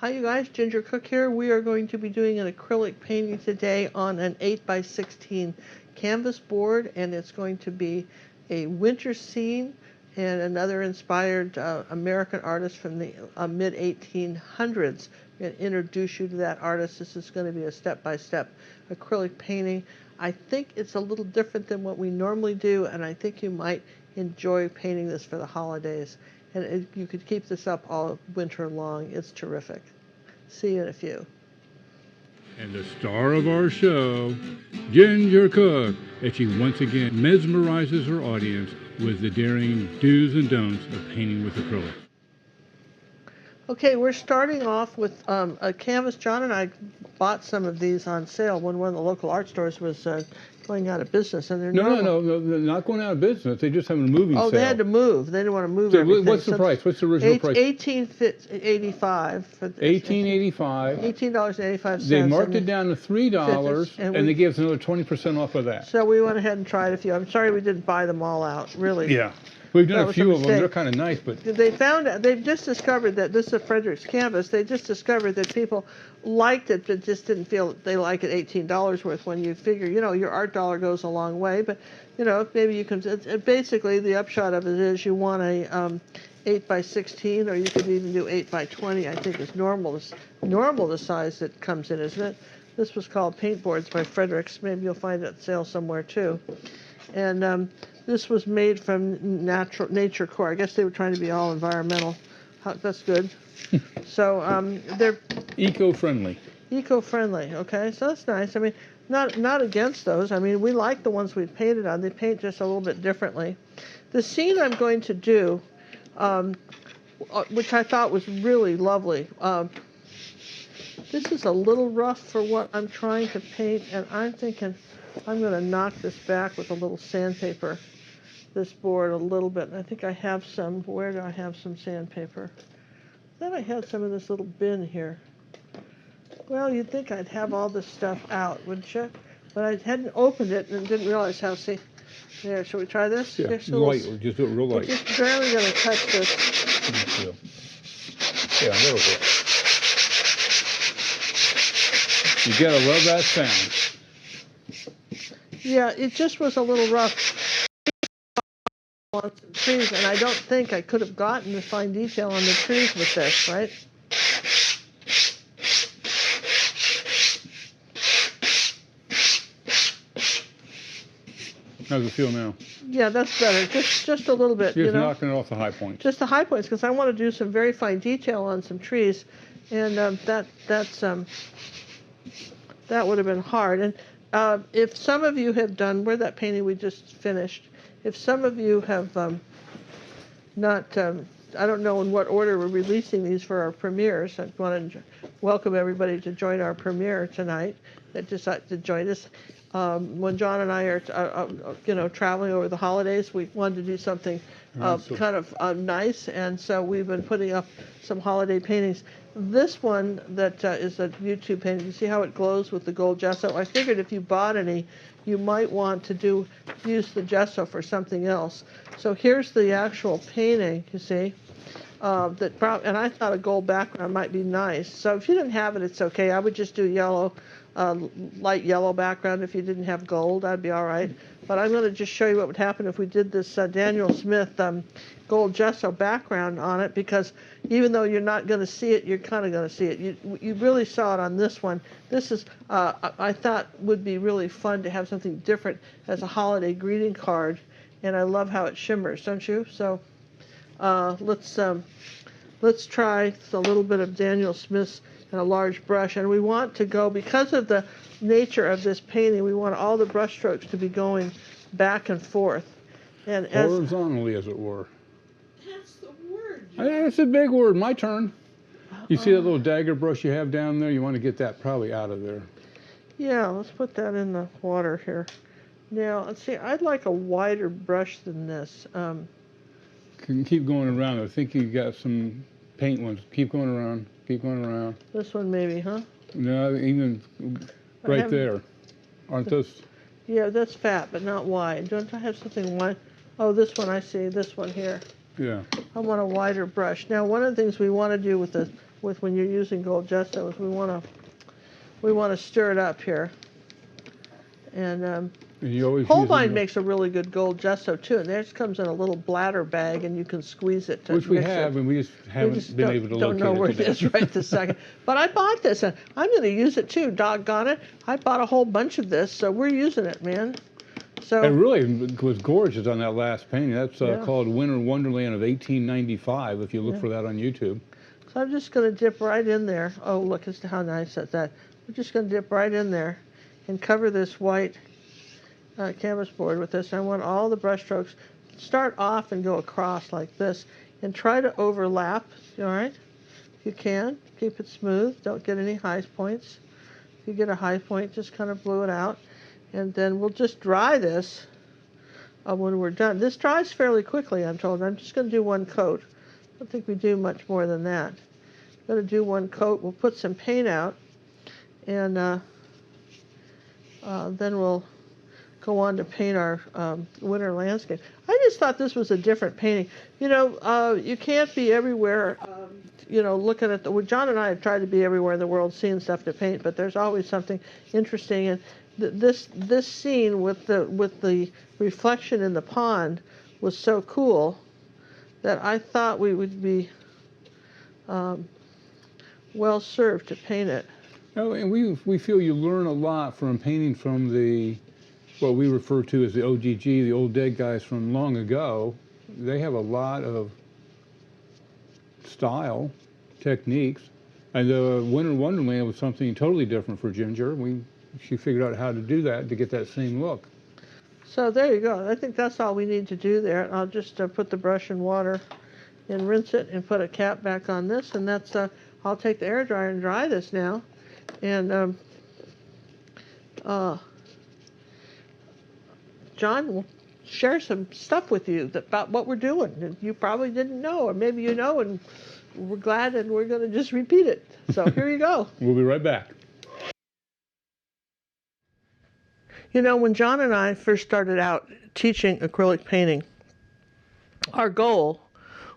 Hi you guys, Ginger Cook here. We are going to be doing an acrylic painting today on an 8x16 canvas board, and it's going to be a winter scene and another inspired American artist from the mid-1800s. I'm going to introduce you to that artist. This is going to be a step-by-step acrylic painting. I think it's a little different than what we normally do, and I think you might enjoy painting this for the holidays. And you could keep this up all winter long. It's terrific. See you in a few. And the star of our show, Ginger Cook, as she once again mesmerizes her audience with the daring do's and don'ts of painting with acrylic. Okay, we're starting off with a canvas. John and I bought some of these on sale when one of the local art stores was going out of business, and they're No, they're not going out of business. They just have a moving sale. Oh, they had to move. They didn't want to move So everything. what's the price? What's the original price? $18.85 for this. $18.85. $18.85. They marked it down to $3, and they gave us another 20% off of that. So we went ahead and tried a few. I'm sorry we didn't buy them all out, really. Yeah. We've done a few of them. They're kind of nice, but they've just discovered that this is a Frederick's canvas. They just discovered that people liked it, but just didn't feel they like it $18 worth. When you figure, your art dollar goes a long way, but maybe you can. Basically, the upshot of it is you want a 8x16, or you could even do 8x20. I think is normal the size that comes in, isn't it? This was called Paint Boards by Frederick's. Maybe you'll find it at sale somewhere too. And this was made from nature core. I guess they were trying to be all environmental. That's good. So they're eco-friendly. Eco-friendly. Okay, so that's nice. I mean, not against those. I mean, we like the ones we've painted on. They paint just a little bit differently. The scene I'm going to do, which I thought was really lovely. This is a little rough for what I'm trying to paint, and I'm thinking I'm going to knock this back with a little sandpaper. This board a little bit. I think I have some. Where do I have some sandpaper? Then I had some in this little bin here. Well, you'd think I'd have all this stuff out, wouldn't you? But I hadn't opened it and didn't realize how. See, there. Shall we try this? Yeah, light. Just do it real light. We're just barely going to touch this. Yeah, a little bit. You gotta love that sound. Yeah, it just was a little rough on some trees, and I don't think I could have gotten the fine detail on the trees with this, right? How's it feel now? Yeah, that's better. Just a little bit, Just knocking it off the high points. Just the high points, because I want to do some very fine detail on some trees, and that would have been hard. And if some of you have done, where that painting we just finished, if some of you have not, I don't know in what order we're releasing these for our premieres. I want to welcome everybody to join our premiere tonight that decided to join us. When John and I are, traveling over the holidays, we wanted to do something kind of nice, and so we've been putting up some holiday paintings. This one that is a YouTube painting, you see how it glows with the gold gesso? I figured if you bought any, you might want to use the gesso for something else. So here's the actual painting, you see. And I thought a gold background might be nice. So if you didn't have it, it's okay. I would just do yellow, light yellow background. If you didn't have gold, that'd be all right. But I'm going to just show you what would happen if we did this Daniel Smith gold gesso background on it, because even though you're not going to see it, you're kind of going to see it. You really saw it on this one. This is, I thought would be really fun to have something different as a holiday greeting card, and I love how it shimmers, don't you? So let's try a little bit of Daniel Smith's and a large brush, and we want to go, because of the nature of this painting, we want all the brush strokes to be going back and forth. And horizontally, as it were. That's the word. That's a big word. My turn. You see that little dagger brush you have down there? You want to get that probably out of there. Yeah, let's put that in the water here. Now, let's see, I'd like a wider brush than this. Can keep going around. I think you got some paint ones. Keep going around. Keep going around. This one maybe, huh? No, even right there. Aren't those? Yeah, that's fat, but not wide. Don't I have something wide? Oh, this one I see. This one here. Yeah. I want a wider brush. Now, one of the things we want to do with the with when you're using gold gesso is we want to stir it up here. And And you always Holbein makes a really good gold gesso too, and theirs comes in a little bladder bag, and you can squeeze it to which we mix have, it. and we just haven't been able to locate don't know where it it is right this second. But I bought this, and I'm going to use it too. Doggone it! I bought a whole bunch of this, so we're using it, man. So it really was gorgeous on that last painting. That's Yeah. called Winter Wonderland of 1895. If you look for that on YouTube. So I'm just going to dip right in there. Oh, look as to how nice that's that. We're just going to dip right in there and cover this white canvas board with this. I want all the brush strokes start off and go across like this, and try to overlap. All right, if you can, keep it smooth. Don't get any high points. If you get a high point, just kind of blue it out, and then we'll just dry this when we're done. This dries fairly quickly, I'm told. I'm just going to do one coat. I don't think we do much more than that. I'm going to do one coat. We'll put some paint out, and then we'll go on to paint our winter landscape. I just thought this was a different painting. You know, you can't be everywhere, you know, looking at well, John and I have tried to be everywhere in the world seeing stuff to paint, but there's always something interesting. And this scene with the reflection in the pond was so cool that I thought we would be well served to paint it. Oh, and we feel you learn a lot from painting from what we refer to as the OGG, the old dead guys from long ago. They have a lot of style, techniques, and the Winter Wonderland was something totally different for Ginger. She figured out how to do that to get that same look. So there you go. I think that's all we need to do there. I'll just put the brush in water and rinse it and put a cap back on this, and that's I'll take the air dryer and dry this now. And John will share some stuff with you about what we're doing that you probably didn't know, or maybe you know, and we're glad, and we're going to just repeat it. So here you go. We'll be right back. You know, when John and I first started out teaching acrylic painting, our goal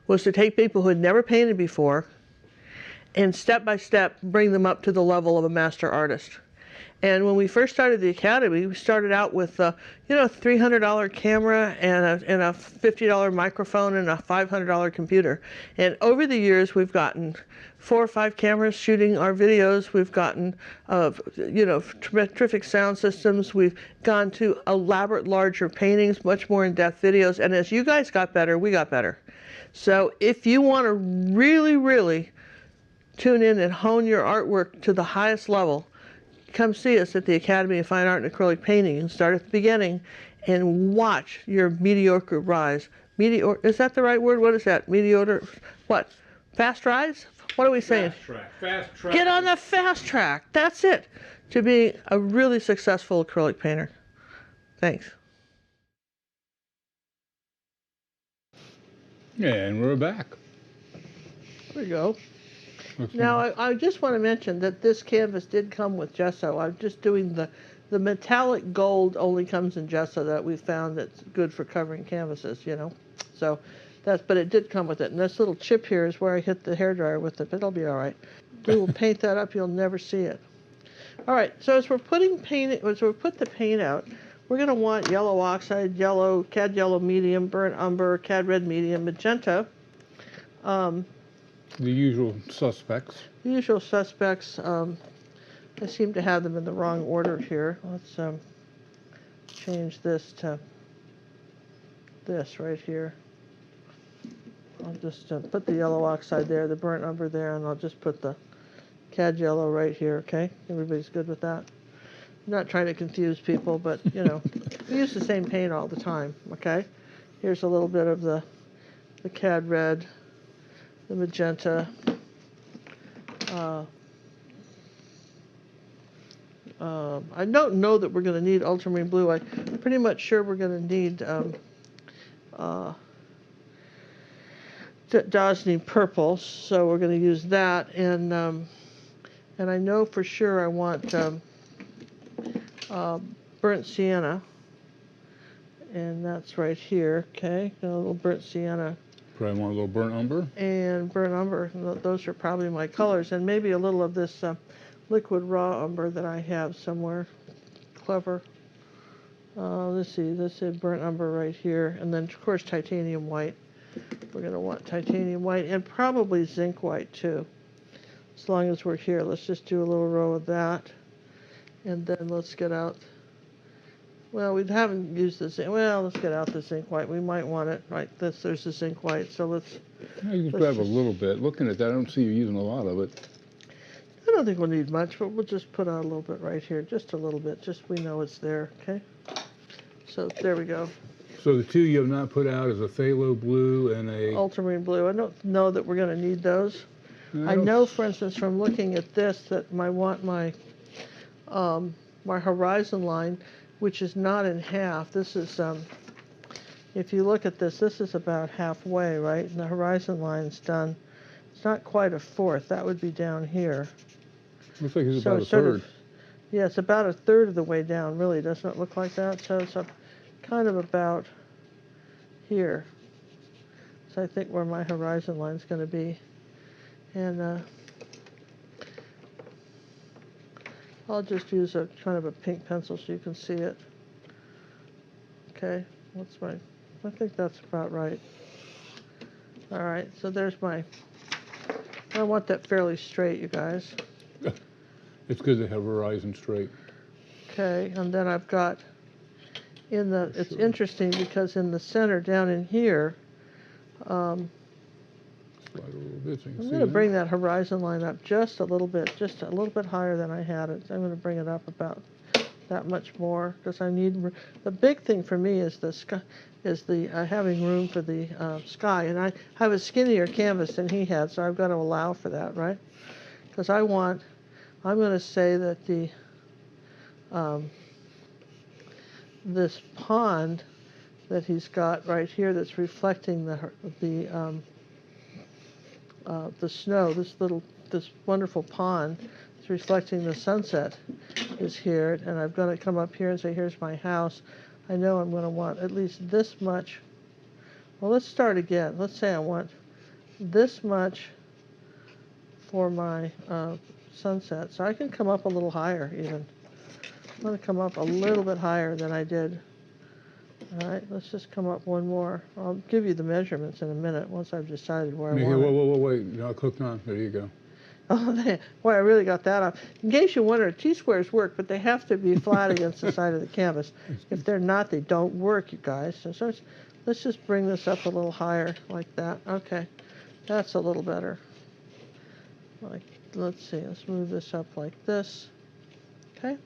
was to take people who had never painted before and step by step bring them up to the level of a master artist. And when we first started the academy, we started out with a $300 camera and a $50 microphone and a $500 computer. And over the years, we've gotten 4 or 5 cameras shooting our videos. We've gotten terrific sound systems. We've gone to elaborate, larger paintings, much more in-depth videos. And as you guys got better, we got better. So if you want to really, really tune in and hone your artwork to the highest level, come see us at the Academy of Fine Art and Acrylic Painting and start at the beginning and watch your mediocre rise. Is that the right word? What is that? Mediocre, what? Fast rise? What are we saying? Fast track. Get on the fast track. That's it. To be a really successful acrylic painter. Thanks. And we're back. There you go. Now, I just want to mention that this canvas did come with gesso. I'm just doing the metallic gold only comes in gesso that we found that's good for covering canvases, you know. So but it did come with it. And this little chip here is where I hit the hairdryer with it, but it'll be all right. We will paint that up. You'll never see it. All right, so as we put the paint out, we're going to want yellow oxide, yellow, cad yellow medium, burnt umber, cad red medium, magenta. The usual suspects. The usual suspects. I seem to have them in the wrong order here. Let's change this to this right here. I'll just put the yellow oxide there, the burnt umber there, and I'll just put the cad yellow right here, okay? Everybody's good with that? I'm not trying to confuse people, but, you know, we use the same paint all the time, okay? Here's a little bit of the cad red, the magenta. I don't know that we're going to need ultramarine blue. I'm pretty much sure we're going to need dioxazine purple, so we're going to use that. And I know for sure I want burnt sienna, and that's right here. Okay, got a little burnt sienna Probably want a little burnt umber. and burnt umber. Those are probably my colors, and maybe a little of this liquid raw umber that I have somewhere. Clever. Let's see, this is burnt umber right here, and then of course titanium white. We're going to want titanium white and probably zinc white too. As long as we're here, let's just do a little row of that, and then let's get out. Well, we haven't used the zinc. Well, let's get out the zinc white. We might want it like this. There's the zinc white, so let's. Yeah, you just grab a little bit. Looking at that, I don't see you using a lot of it. I don't think we'll need much, but we'll just put out a little bit right here, just a little bit, just we know it's there, okay? So there we go. So the two you have not put out is a phthalo blue and a... Ultramarine blue. I don't know that we're going to need those. I know, for instance, from looking at this, that I want my my horizon line, which is not in half. This is, if you look at this, this is about halfway, right? And the horizon line's done. It's not quite a fourth. That would be down here. Looks like it's So about a it's sort third. of, yeah, it's about a third of the way down, really. Doesn't it look like that? So it's kind of about here. So I think where my horizon line is going to be. And I'll just use a kind of a pink pencil so you can see it. Okay, I think that's about right. All right, so there's I want that fairly straight, you guys. It's good to have horizon straight. Okay, and then I've got it's interesting because in the center down in here, Slide a little bit so you can I'm see going to that. bring that horizon line up just a little bit higher than I had it. I'm going to bring it up about that much more because I need, the big thing for me is the sky, is the having room for the sky. And I have a skinnier canvas than he had, so I've got to allow for that, right? Because I'm going to say that the, this pond that he's got right here that's reflecting the snow, this wonderful pond, it's reflecting the sunset, is here, and I'm going to come up here and say, here's my house. I know I'm going to want at least this much. Well, let's start again. Let's say I want this much for my sunset. So I can come up a little higher even. I'm going to come up a little bit higher than I did. All right, let's just come up one more. I'll give you the measurements in a minute once I've decided where I want it. Whoa, wait. You're not cooked on. There you go. Oh, boy, I really got that off. In case you wonder, T-squares work, but they have to be flat against the side of the canvas. If they're not, they don't work, you guys. So let's just bring this up a little higher like that. Okay, that's a little better. Let's see, let's move this up like this. Okay.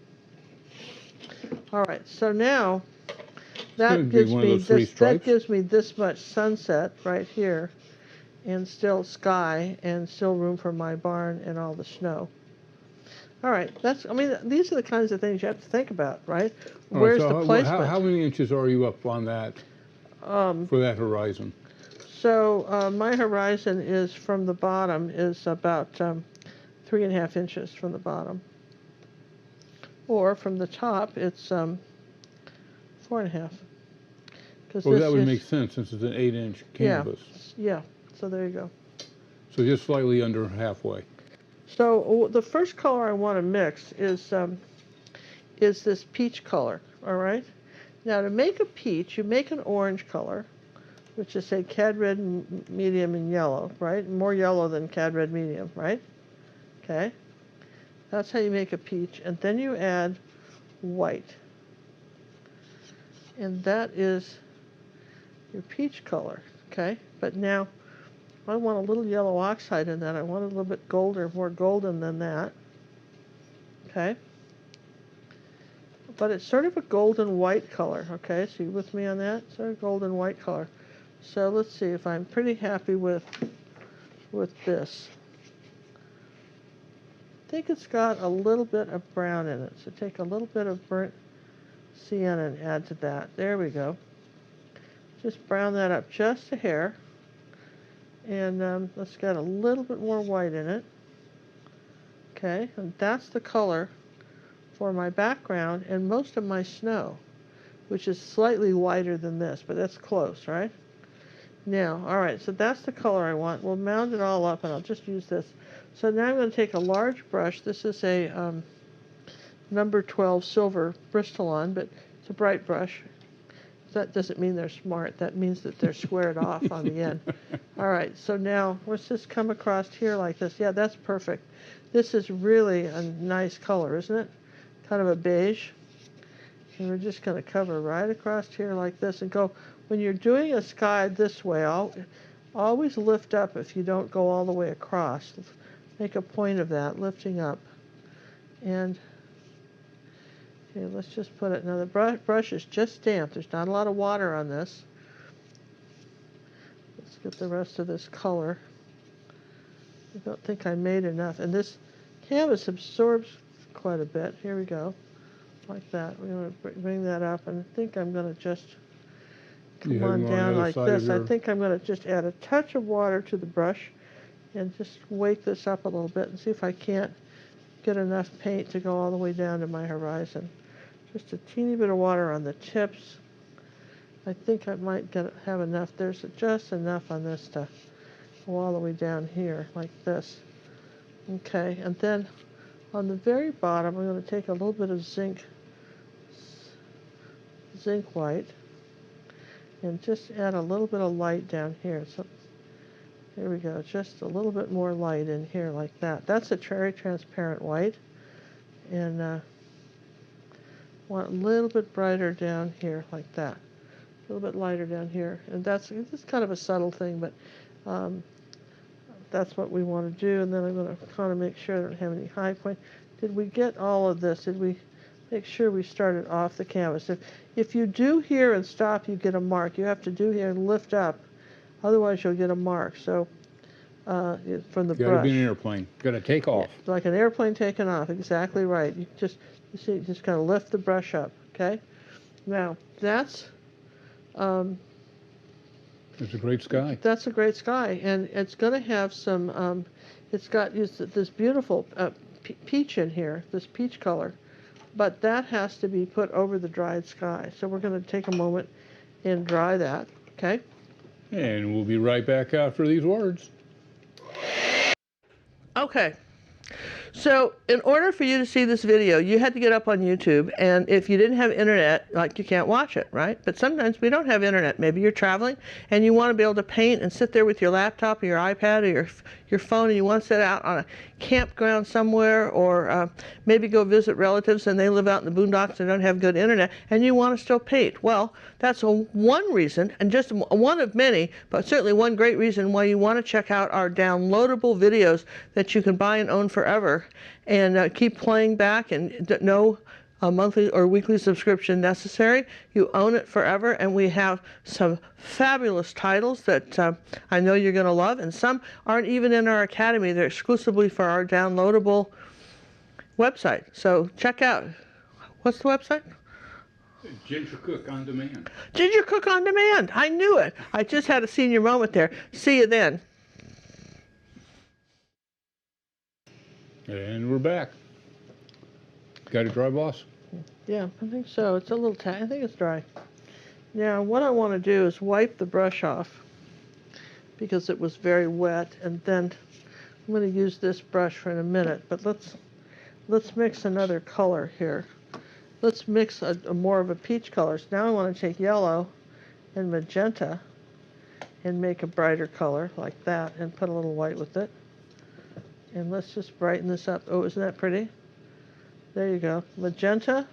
All right, so now that gives me this much sunset right here, and still sky, and still room for my barn and all the snow. All right, these are the kinds of things you have to think about, right? Where's the placement? How many inches are you up on that for that horizon? So my horizon is from the bottom is about 3.5 inches from the bottom, or from the top it's 4.5. Well, that would make sense since it's an 8-inch canvas. Yeah. So there you go. So just slightly under halfway. So the first color I want to mix is this peach color. All right. Now to make a peach, you make an orange color, which is say cad red, medium, and yellow. Right. More yellow than cad red medium. Right. Okay. That's how you make a peach, and then you add white, and that is your peach color. Okay. But now I want a little yellow oxide in that. I want a little bit more golden than that. Okay? But it's sort of a golden white color. Okay, so you with me on that? Sort of golden white color. So let's see if I'm pretty happy with this. I think it's got a little bit of brown in it. So take a little bit of burnt sienna and add to that. There we go. Just brown that up just a hair. And let's get a little bit more white in it. Okay, and that's the color for my background and most of my snow, which is slightly whiter than this, but that's close, right? Now, all right, so that's the color I want. We'll mound it all up, and I'll just use this. So now I'm going to take a large brush. This is a number 12 silver Bristol-on, but it's a bright brush. That doesn't mean they're smart. That means that they're squared off on the end. All right, so now let's just come across here like this. Yeah, that's perfect. This is really a nice color, isn't it? Kind of a beige. And we're just going to cover right across here like this and go. When you're doing a sky this way, always lift up if you don't go all the way across. Make a point of that, lifting up. And okay, let's just put it. Now the brush is just damp. There's not a lot of water on this. Let's get the rest of this color. I don't think I made enough. And this canvas absorbs quite a bit. Here we go. Like that. We're going to bring that up, and I think I'm going to just come on down like this. I think I'm going to just add a touch of water to the brush and just wake this up a little bit and see if I can't get enough paint to go all the way down to my horizon. Just a teeny bit of water on the tips. I think I might have enough. There's just enough on this to go all the way down here like this. Okay, and then on the very bottom, I'm going to take a little bit of zinc white and just add a little bit of light down here. So there we go, just a little bit more light in here like that. That's a very transparent white, and want a little bit brighter down here like that. A little bit lighter down here, and it's kind of a subtle thing, but that's what we want to do. And then I'm going to kind of make sure I don't have any high point. Did we get all of this? Did we make sure we started off the canvas? If you do here and stop, you get a mark. You have to do here and lift up, otherwise you'll get a mark. So from the brush. Gotta be an airplane. Gotta take off. Yeah, like an airplane taking off. Exactly right. You see, just kind of lift the brush up. Okay. Now that's. It's a great sky. That's a great sky, and it's going to have some. It's got this beautiful peach in here, this peach color, but that has to be put over the dried sky. So we're going to take a moment and dry that. Okay. And we'll be right back after these words. Okay. So in order for you to see this video, you had to get up on YouTube, and if you didn't have internet, like, you can't watch it, right? But sometimes we don't have internet. Maybe you're traveling and you want to be able to paint and sit there with your laptop or your iPad or your phone, and you want to sit out on a campground somewhere, or maybe go visit relatives and they live out in the boondocks and don't have good internet, and you want to still paint. Well, that's one reason, and just one of many, but certainly one great reason why you want to check out our downloadable videos that you can buy and own forever, and keep playing back, and no monthly or weekly subscription necessary. You own it forever, and we have some fabulous titles that I know you're going to love, and some aren't even in our academy. They're exclusively for our downloadable website. So check out. What's the website? Ginger Cook on Demand. Ginger Cook on Demand. I knew it. I just had a senior moment there. See you then. And we're back. Got it dry, boss? Yeah, I think so. It's a little I think it's dry. Now, what I want to do is wipe the brush off because it was very wet, and then I'm going to use this brush for in a minute. But let's mix another color here. Let's mix a more of a peach color. So now I want to take yellow and magenta and make a brighter color like that, and put a little white with it. And let's just brighten this up. Oh, isn't that pretty? There you go. Magenta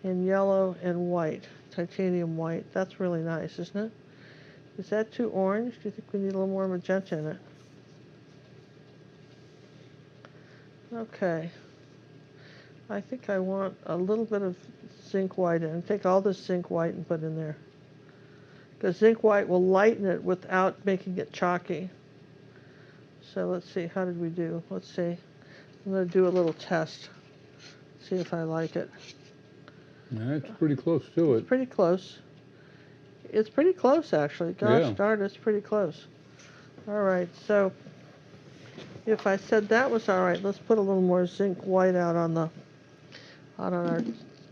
and yellow and white. Titanium white. That's really nice, isn't it? Is that too orange? Do you think we need a little more magenta in it? Okay. I think I want a little bit of zinc white in. Take all this zinc white and put in there. Because zinc white will lighten it without making it chalky. So let's see, how did we do? Let's see. I'm going to do a little test. See if I like it. That's pretty close to it. It's pretty close. It's pretty close, actually. Gosh darn, it's pretty close. All right, so if I said that was all right, let's put a little more zinc white out on our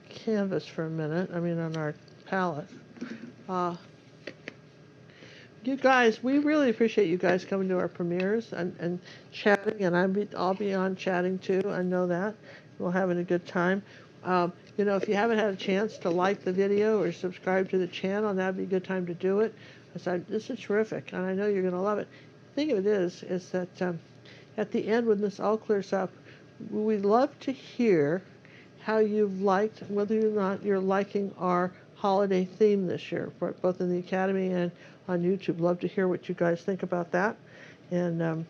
canvas for a minute. I mean, on our palette. You guys, we really appreciate you guys coming to our premieres and chatting, and I'll be on chatting too. I know that. We're having a good time. You know, if you haven't had a chance to like the video or subscribe to the channel, that'd be a good time to do it. This is terrific, and I know you're going to love it. The thing of it is that at the end, when this all clears up, we'd love to hear how you've liked, whether or not you're liking our holiday theme this year, both in the Academy and on YouTube. Love to hear what you guys think about that. And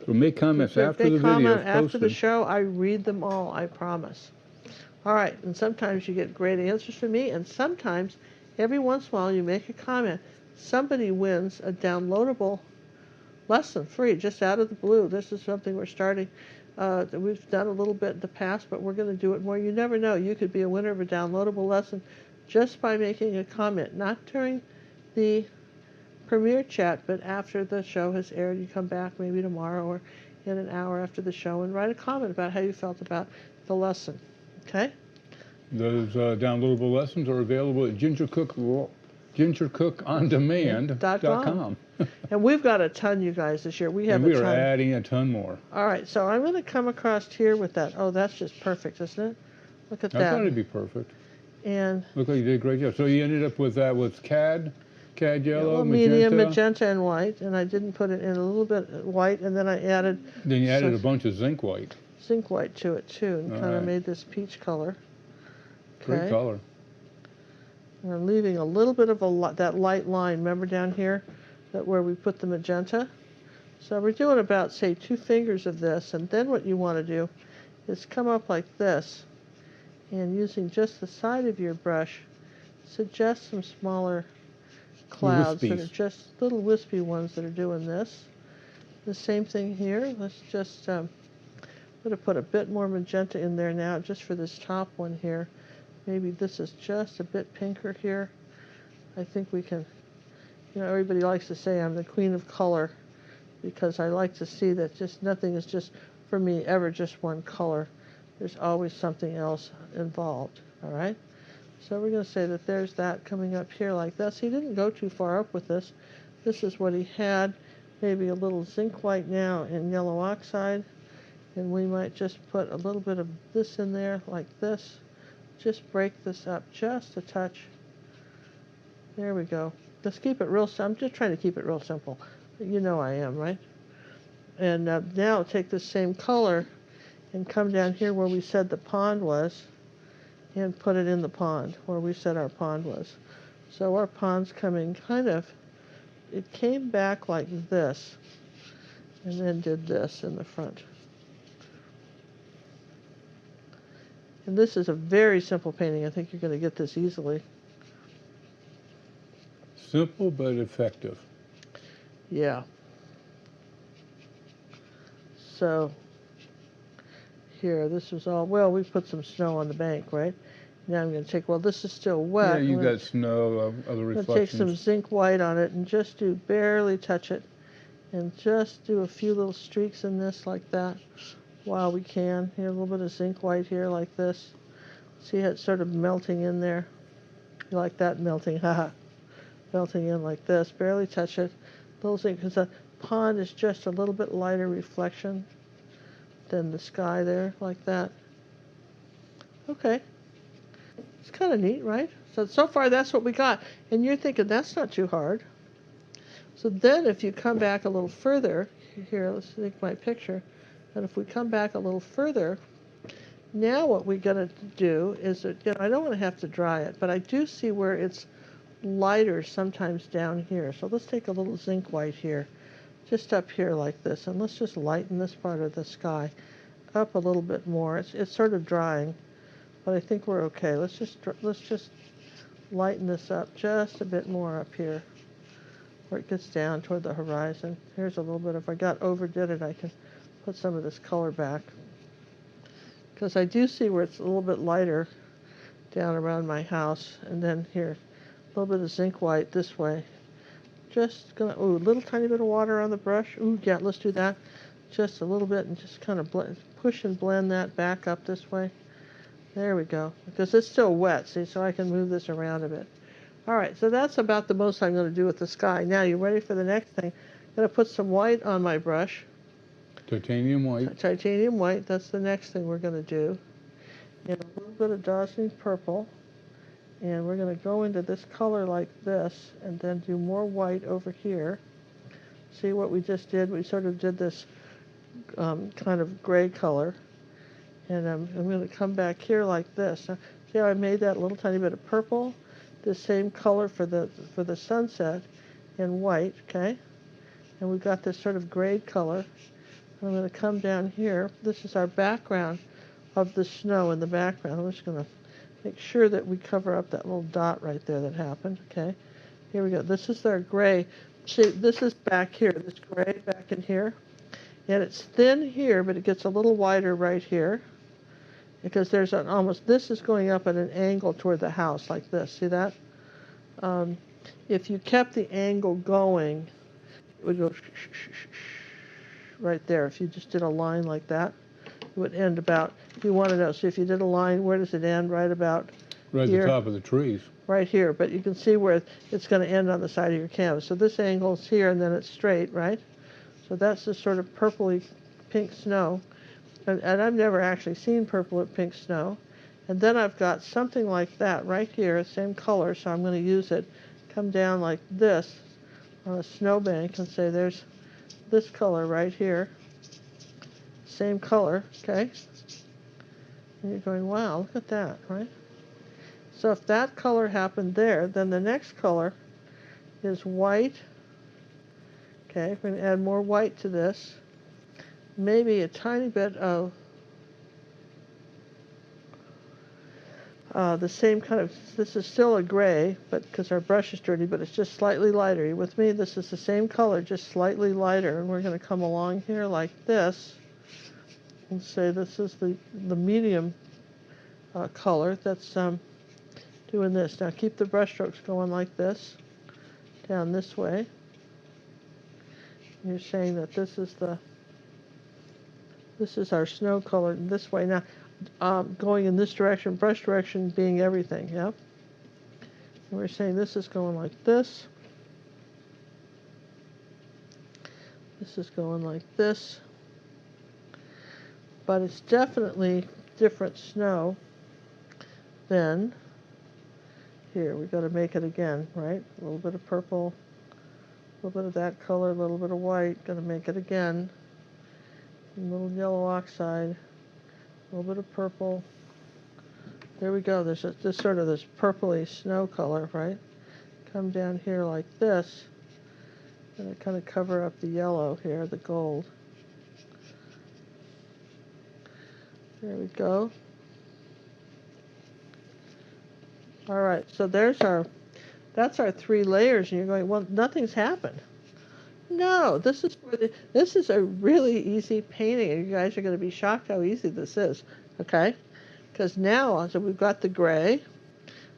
We'll make comments if after they the video comment is after the posted. show, I read them all, I promise. All right, and sometimes you get great answers from me, and sometimes, every once in a while, you make a comment. Somebody wins a downloadable lesson, free, just out of the blue. This is something we're starting. We've done a little bit in the past, but we're going to do it more. You never know. You could be a winner of a downloadable lesson just by making a comment, not during the premiere chat, but after the show has aired. You come back maybe tomorrow or in an hour after the show and write a comment about how you felt about the lesson. Okay? Those downloadable lessons are available at gingercookondemand.com. And we've got a ton, you guys, this year. We have And we a are ton. adding a ton more. All right, so I'm going to come across here with that. Oh, that's just perfect, isn't it? Look at I that. thought it'd be perfect. And Look like you did a great job. So you ended up with that with CAD yellow, medium, magenta, and white. And I didn't put it in a little bit white, and then I added Then you added a bunch of zinc white. zinc white to it too, and kind of made this peach color. Okay. Great color. And I'm leaving a little bit of that light line. Remember down here, that where we put the magenta. So we're doing about, say, 2 fingers of this, and then what you want to do is come up like this, and using just the side of your brush, suggest some smaller clouds that are just little wispy ones that are doing this. The same thing here. Let's just, I'm going to put a bit more magenta in there now, just for this top one here. Maybe this is just a bit pinker here. I think we can, you know, everybody likes to say I'm the queen of color, because I like to see that just nothing is just, for me, ever just one color. There's always something else involved, all right? So we're going to say that there's that coming up here like this. He didn't go too far up with this. This is what he had. Maybe a little zinc white now in yellow oxide. And we might just put a little bit of this in there like this. Just break this up just a touch. There we go. Let's keep it real simple. I'm just trying to keep it real simple. You know I am, right? And now take this same color and come down here where we said the pond was and put it in the pond where we said our pond was. So our pond's coming kind of, it came back like this and then did this in the front. And this is a very simple painting. I think you're going to get this easily. Simple but effective. Yeah. So here, this was all, well, we put some snow on the bank, right? Now I'm going to take, well, this is still wet. Yeah, you got snow, other reflections. I'm going to take some zinc white on it and just barely touch it. And just do a few little streaks in this like that while we can. Here, a little bit of zinc white here like this. See how it's sort of melting in there? You like that melting? Haha. Melting in like this. Barely touch it. Little zinc, because the pond is just a little bit lighter reflection than the sky there, like that. Okay. It's kind of neat, right? So far that's what we got. And you're thinking, that's not too hard. So then if you come back a little further, here, let's take my picture, and if we come back a little further, now what we're going to do is, you know, I don't want to have to dry it, but I do see where it's lighter sometimes down here. So let's take a little zinc white here, just up here like this, and let's just lighten this part of the sky up a little bit more. It's sort of drying, but I think we're okay. Let's just lighten this up just a bit more up here, where it gets down toward the horizon. Here's a little bit. If I overdid it, I can put some of this color back, because I do see where it's a little bit lighter down around my house. And then here, a little bit of zinc white this way. Just gonna, ooh, a little tiny bit of water on the brush. Ooh, yeah, let's do that. Just a little bit, and just kind of push and blend that back up this way. There we go. Because it's still wet, see, so I can move this around a bit. All right, so that's about the most I'm going to do with the sky. Now, you ready for the next thing? I'm going to put some white on my brush. Titanium white. Titanium white, that's the next thing we're going to do. And a little bit of dioxazine purple. And we're going to go into this color like this, and then do more white over here. See what we just did? We sort of did this kind of gray color. And I'm going to come back here like this. Now, see how I made that little tiny bit of purple? The same color for the sunset in white, okay? And we've got this sort of grayed color. I'm going to come down here. This is our background of the snow in the background. I'm just going to make sure that we cover up that little dot right there that happened, okay? Here we go. This is our gray. See, this is back here, this gray back in here. And it's thin here, but it gets a little wider right here. Because there's an almost, this is going up at an angle toward the house like this. See that? If you kept the angle going, it would go right there. If you just did a line like that, it would end about, if you want to know, so if you did a line, where does it end? Right about Right here. at the top of the trees. Right here, but you can see where it's going to end on the side of your canvas. So this angle's here, and then it's straight, right? So that's the sort of purpley pink snow. And I've never actually seen purple or pink snow. And then I've got something like that right here, same color, so I'm going to use it, come down like this on a snowbank and say there's this color right here, same color, okay? And you're going, wow, look at that, right? So if that color happened there, then the next color is white. Okay, we're going to add more white to this. Maybe a tiny bit of the same kind of, this is still a gray, but because our brush is dirty, but it's just slightly lighter. You with me? This is the same color, just slightly lighter. And we're going to come along here like this and say this is the medium color that's doing this. Now keep the brush strokes going like this, down this way. You're saying that this is our snow color this way. Now, going in this direction, brush direction being everything, yeah? And we're saying this is going like this. This is going like this. But it's definitely different snow than here. We've got to make it again, right? A little bit of purple, a little bit of that color, a little bit of white. Got to make it again. A little yellow oxide, a little bit of purple. There we go. There's this sort of this purpley snow color, right? Come down here like this, and I kind of cover up the yellow here, the gold. There we go. All right, so that's our 3 layers, and you're going, well, nothing's happened. No, this is a really easy painting, and you guys are going to be shocked how easy this is, okay? Because now, so we've got the gray.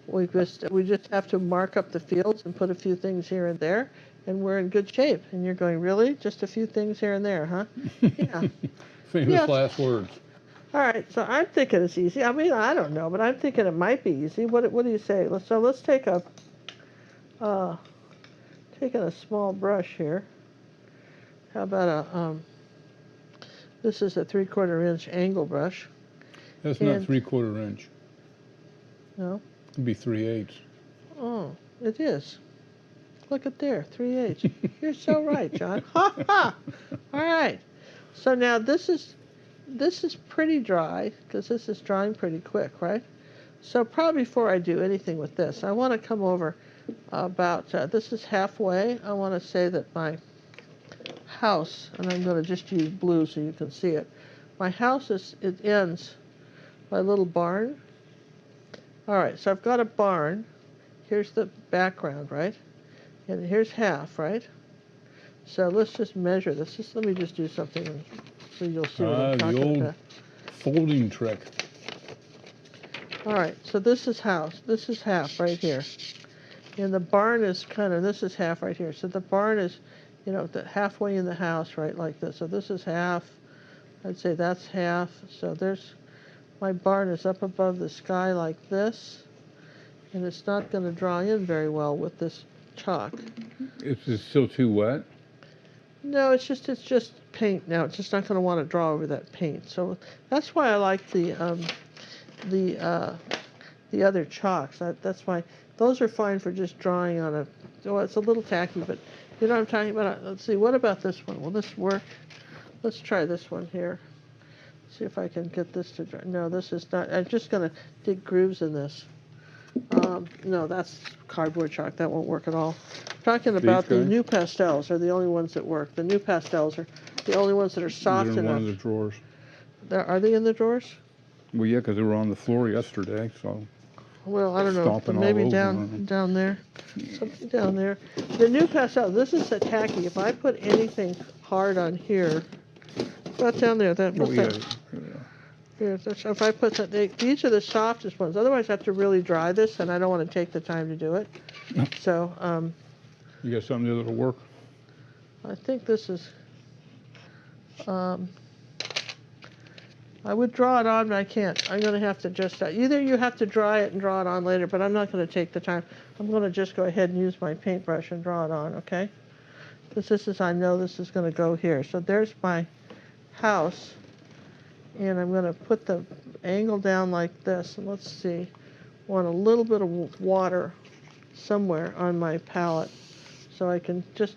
We just have to mark up the fields and put a few things here and there, and we're in good shape. And you're going, really? Just a few things here and there, huh? Yeah. Famous last words. All right, so I'm thinking it's easy. I mean, I don't know, but I'm thinking it might be easy. What do you say? Let's take taking a small brush here. How about this is a 3/4 inch angle brush. That's not 3/4 inch. No? It'd be 3/8. Oh, it is. Look at there, 3/8. You're so right, John. Ha ha! All right. So now this is pretty dry, because this is drying pretty quick, right? So probably before I do anything with this, I want to come over about, this is halfway. I want to say that my house, and I'm going to just use blue so you can see it. My house it ends by a little barn. All right, so I've got a barn. Here's the background, right? And here's half, right? So let's just measure this. Let me just do something so you'll see what I'm talking about. The old folding trick. All right, so this is house. This is half right here. And the barn is this is half right here. So the barn is, halfway in the house, right, like this. So this is half. I'd say that's half. So my barn is up above the sky like this. and it's not going to draw in very well with this chalk. It's still too wet? No, it's just paint now. It's just not going to want to draw over that paint. So that's why I like the other chalks. That's why those are fine for just drawing on a. Oh, it's a little tacky, but you know what I'm talking about. Let's see. What about this one? Will this work? Let's try this one here. See if I can get this to dry. No, this is not. I'm just going to dig grooves in this. No, that's cardboard chalk. That won't work at all. I'm talking about the new pastels are the only ones that work. The new pastels are the only ones that are soft enough. They're in one of the drawers. Are they in the drawers? Well, yeah, because they were on the floor yesterday, so. Well, I don't know, but maybe down there, something down there. The new pastel, this is a tacky. If I put anything hard on here, put down there, that. Oh, yeah. Here, if I put that, these are the softest ones. Otherwise, I have to really dry this, and I don't want to take the time to do it. So, you got something there that'll work? I think this is. I would draw it on, but I can't. I'm going to have to just, either you have to dry it and draw it on later, but I'm not going to take the time. I'm going to just go ahead and use my paintbrush and draw it on, okay? Because this is, I know this is going to go here. So there's my house, and I'm going to put the angle down like this, and let's see. Want a little bit of water somewhere on my palette, so I can just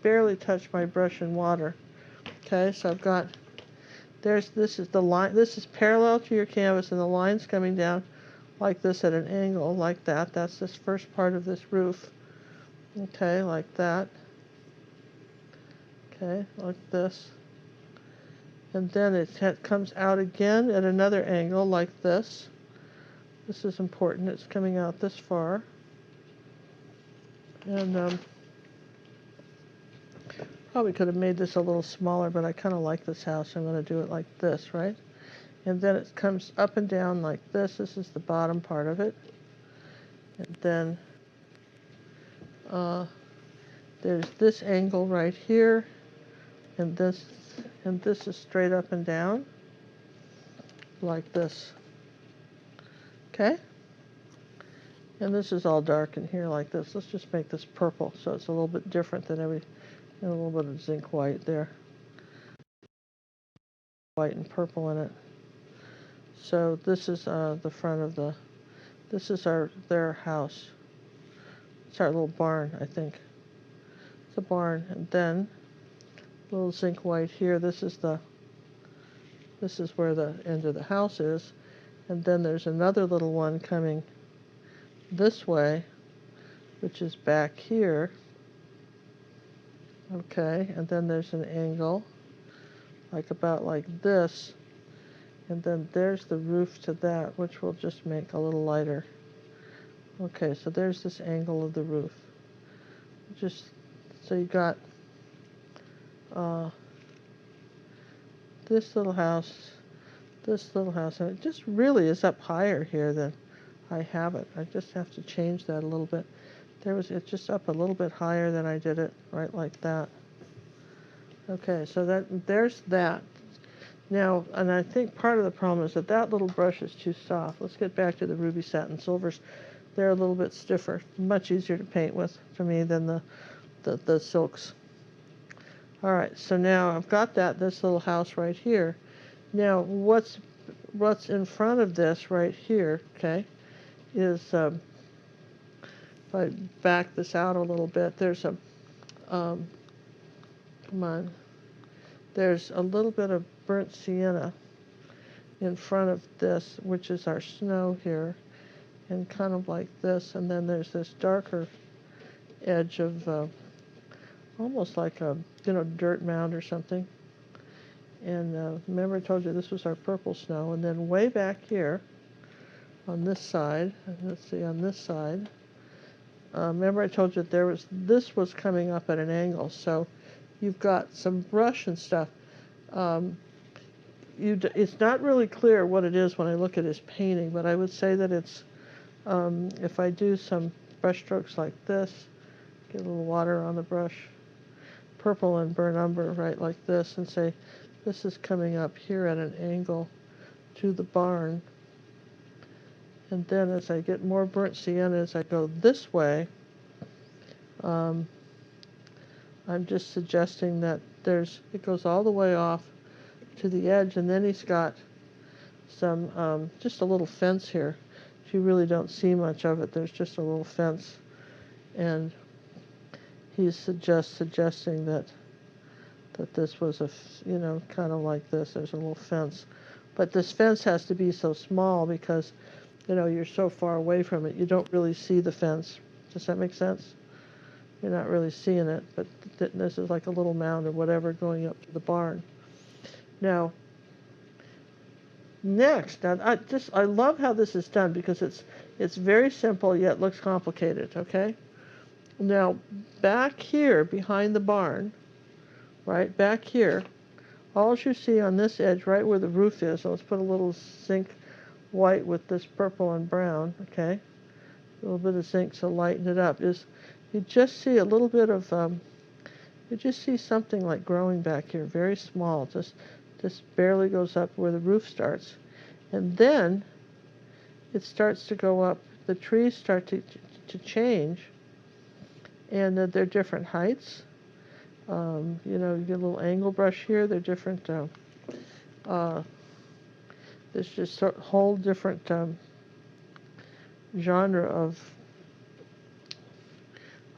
barely touch my brush in water. Okay, so I've got. This is the line, this is parallel to your canvas, and the line's coming down like this at an angle, like that. That's this first part of this roof. Okay, like that. Okay, like this. And then it comes out again at another angle, like this. This is important, it's coming out this far. And probably could have made this a little smaller, but I kind of like this house. I'm going to do it like this, right? And then it comes up and down like this. This is the bottom part of it. And then there's this angle right here, and this is straight up and down, like this. Okay? And this is all dark in here like this. Let's just make this purple so it's a little bit different than and a little bit of zinc white there. White and purple in it. So this is the front of this is their house. It's our little barn, I think. It's a barn. And then a little zinc white here. This is where the end of the house is. And then there's another little one coming this way, which is back here. Okay, and then there's an angle, about like this, and then there's the roof to that, which we'll just make a little lighter. Okay, so there's this angle of the roof. Just, so you got this little house, and it just really is up higher here than I have it. I just have to change that a little bit. It's just up a little bit higher than I did it, right like that. Okay, so there's that. Now, and I think part of the problem is that little brush is too soft. Let's get back to the ruby satin silvers. They're a little bit stiffer, much easier to paint with for me than the silks. All right, so now I've got this little house right here. Now, what's in front of this right here, okay, is if I back this out a little bit, there's a, come on, there's a little bit of burnt sienna in front of this, which is our snow here, and kind of like this, and then there's this darker edge of almost like a, dirt mound or something. And remember I told you this was our purple snow, and then way back here on this side, let's see, on this side, remember I told you that this was coming up at an angle, so you've got some brush and stuff. It's not really clear what it is when I look at his painting, but I would say that it's, if I do some brush strokes like this, get a little water on the brush, purple and burnt umber, right, like this, and say, this is coming up here at an angle to the barn, And then as I get more burnt sienna as I go this way, I'm just suggesting that it goes all the way off to the edge, and then he's got some, just a little fence here. You really don't see much of it. There's just a little fence, and he's suggesting that this was kind of like this. There's a little fence, but this fence has to be so small because, you're so far away from it. You don't really see the fence. Does that make sense? You're not really seeing it, but this is like a little mound or whatever going up to the barn. Now, next, I love how this is done because it's very simple yet looks complicated, okay? Now, back here behind the barn, right back here, all you see on this edge, right where the roof is, so let's put a little zinc white with this purple and brown, okay? A little bit of zinc to lighten it up, is you just see a little bit of, you just see something like growing back here, very small, just barely goes up where the roof starts. And then it starts to go up, the trees start to change, and they're different heights. You get a little angle brush here, they're different, there's just a whole different genre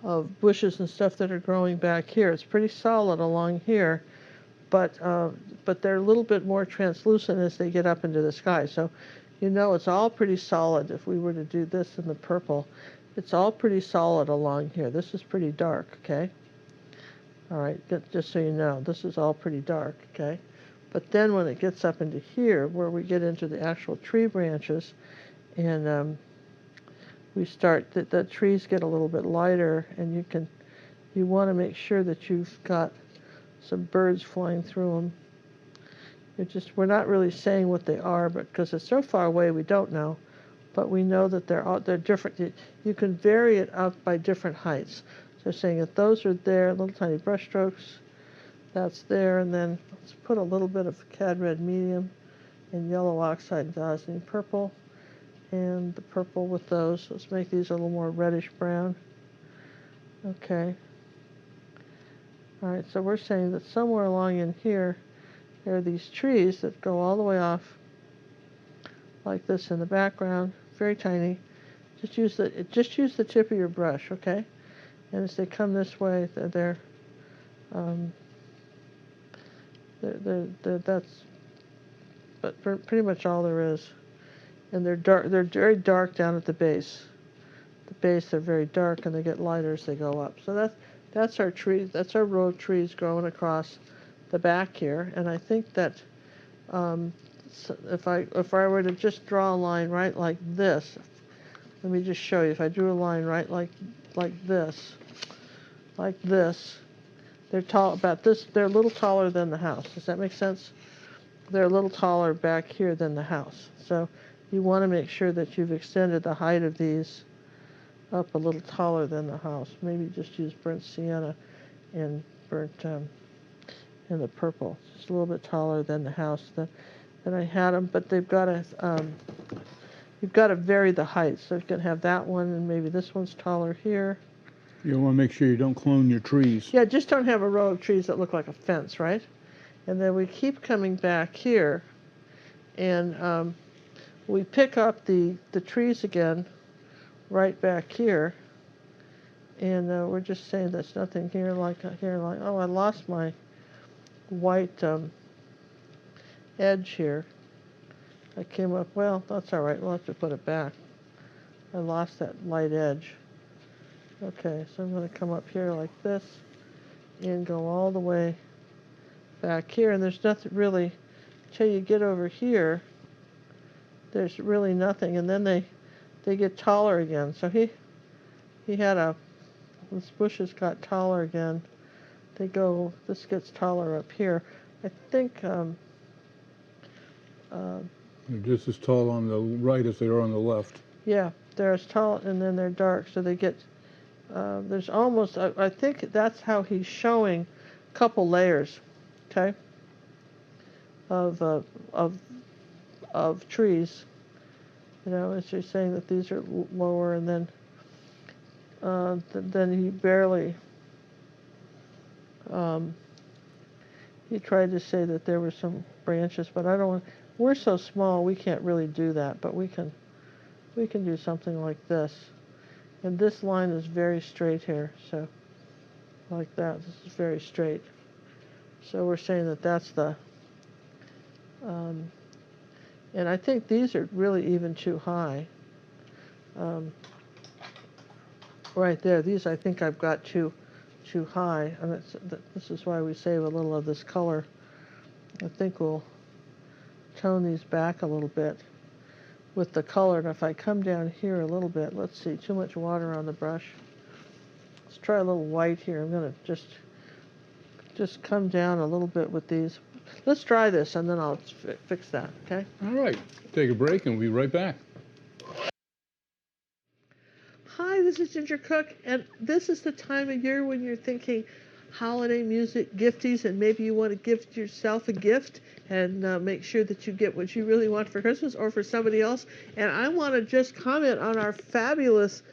of bushes and stuff that are growing back here. It's pretty solid along here, but they're a little bit more translucent as they get up into the sky. So, it's all pretty solid. If we were to do this in the purple, it's all pretty solid along here. This is pretty dark, okay? All right, just so you know, this is all pretty dark, okay? But then when it gets up into here, where we get into the actual tree branches, and we start, the trees get a little bit lighter, and you want to make sure that you've got some birds flying through them. We're not really saying what they are, but because it's so far away, we don't know. But we know that they're different. You can vary it up by different heights. So saying that those are there, little tiny brush strokes, that's there, and then let's put a little bit of cad red medium and yellow oxide and dioxazine purple, and the purple with those. Let's make these a little more reddish brown. Okay. All right, so we're saying that somewhere along in here, there are these trees that go all the way off like this in the background, very tiny. Just use the tip of your brush, okay? And as they come this way, that's pretty much all there is. And they're dark. They're very dark down at the base. The base, they're very dark, and they get lighter as they go up. So that's our tree. That's our row of trees growing across the back here. And I think that so if I were to just draw a line right like this, let me just show you. If I drew a line right like this, they're tall about this. They're a little taller than the house. Does that make sense? They're a little taller back here than the house. So you want to make sure that you've extended the height of these up a little taller than the house. Maybe just use burnt sienna and burnt in the purple. Just a little bit taller than the house than I had them, but they've got to you've got to vary the height. So you can have that one, and maybe this one's taller here. You want to make sure you don't clone your trees. Yeah, just don't have a row of trees that look like a fence, right? And then we keep coming back here, and we pick up the trees again right back here, and we're just saying there's nothing here like oh, I lost my white edge here. I came up, well, that's all right, we'll have to put it back. I lost that light edge. Okay, so I'm going to come up here like this and go all the way back here, and there's nothing really till you get over here. There's really nothing, and then they get taller again. So he had this bushes got taller again. This gets taller up here. I think They're just as tall on the right as they are on the left. yeah, they're as tall, and then they're dark, so they get there's almost I think that's how he's showing a couple layers, okay, of trees, You know, as you're saying that these are lower, and then he barely, um, he tried to say that there were some branches, but I don't want, we're so small we can't really do that, but we can do something like this. And this line is very straight here, so like that. This is very straight. So we're saying that that's the, and I think these are really even too high. Right there, these I think I've got too high, and this is why we save a little of this color. I think we'll tone these back a little bit with the color, and if I come down here a little bit, let's see, too much water on the brush. Let's try a little white here. I'm going to just come down a little bit with these. Let's try this, and then I'll fix that, okay? All right, take a break and we'll be right back. Hi, this is Ginger Cook, and this is the time of year when you're thinking holiday music, gifties, and maybe you want to gift yourself a gift and make sure that you get what you really want for Christmas or for somebody else. And I want to just comment on our fabulous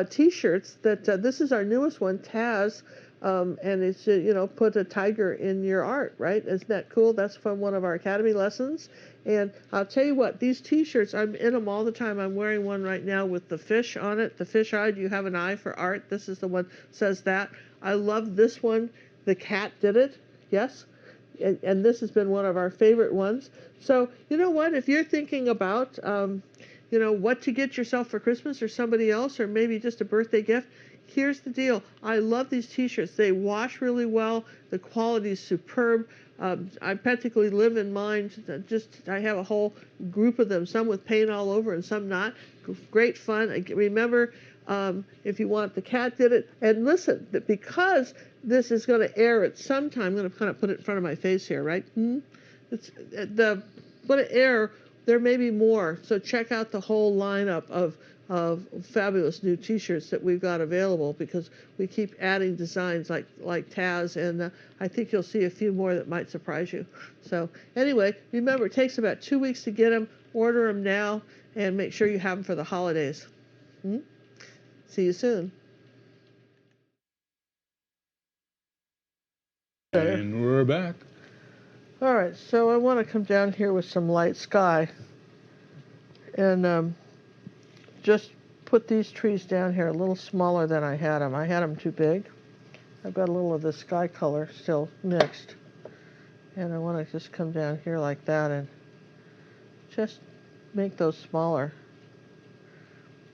t-shirts that this is our newest one, Taz, and it's, you know, put a tiger in your art, right? Isn't that cool? That's from one of our Academy lessons. And I'll tell you what, these t-shirts, I'm in them all the time. I'm wearing one right now with the fish on it. The fish eye, do you have an eye for art? This is the one that says that. I love this one. The cat did it, yes. And this has been one of our favorite ones. So, you know what, if you're thinking about, you know, what to get yourself for Christmas or somebody else, or maybe just a birthday gift, here's the deal. I love these t-shirts. They wash really well. The quality is superb. I practically live in mine. I have a whole group of them, some with paint all over and some not. Great fun. Remember, if you want, the cat did it. And listen, because this is going to air at some time, I'm going to kind of put it in front of my face here, right? It's going to air. There may be more. So check out the whole lineup of fabulous new t-shirts that we've got available, because we keep adding designs like Taz, and I think you'll see a few more that might surprise you. So anyway, remember, it takes about 2 weeks to get them. Order them now and make sure you have them for the holidays. See you soon. And we're back. All right, so I want to come down here with some light sky and just put these trees down here a little smaller than I had them. I had them too big. I've got a little of the sky color still mixed. And I want to just come down here like that and just make those smaller.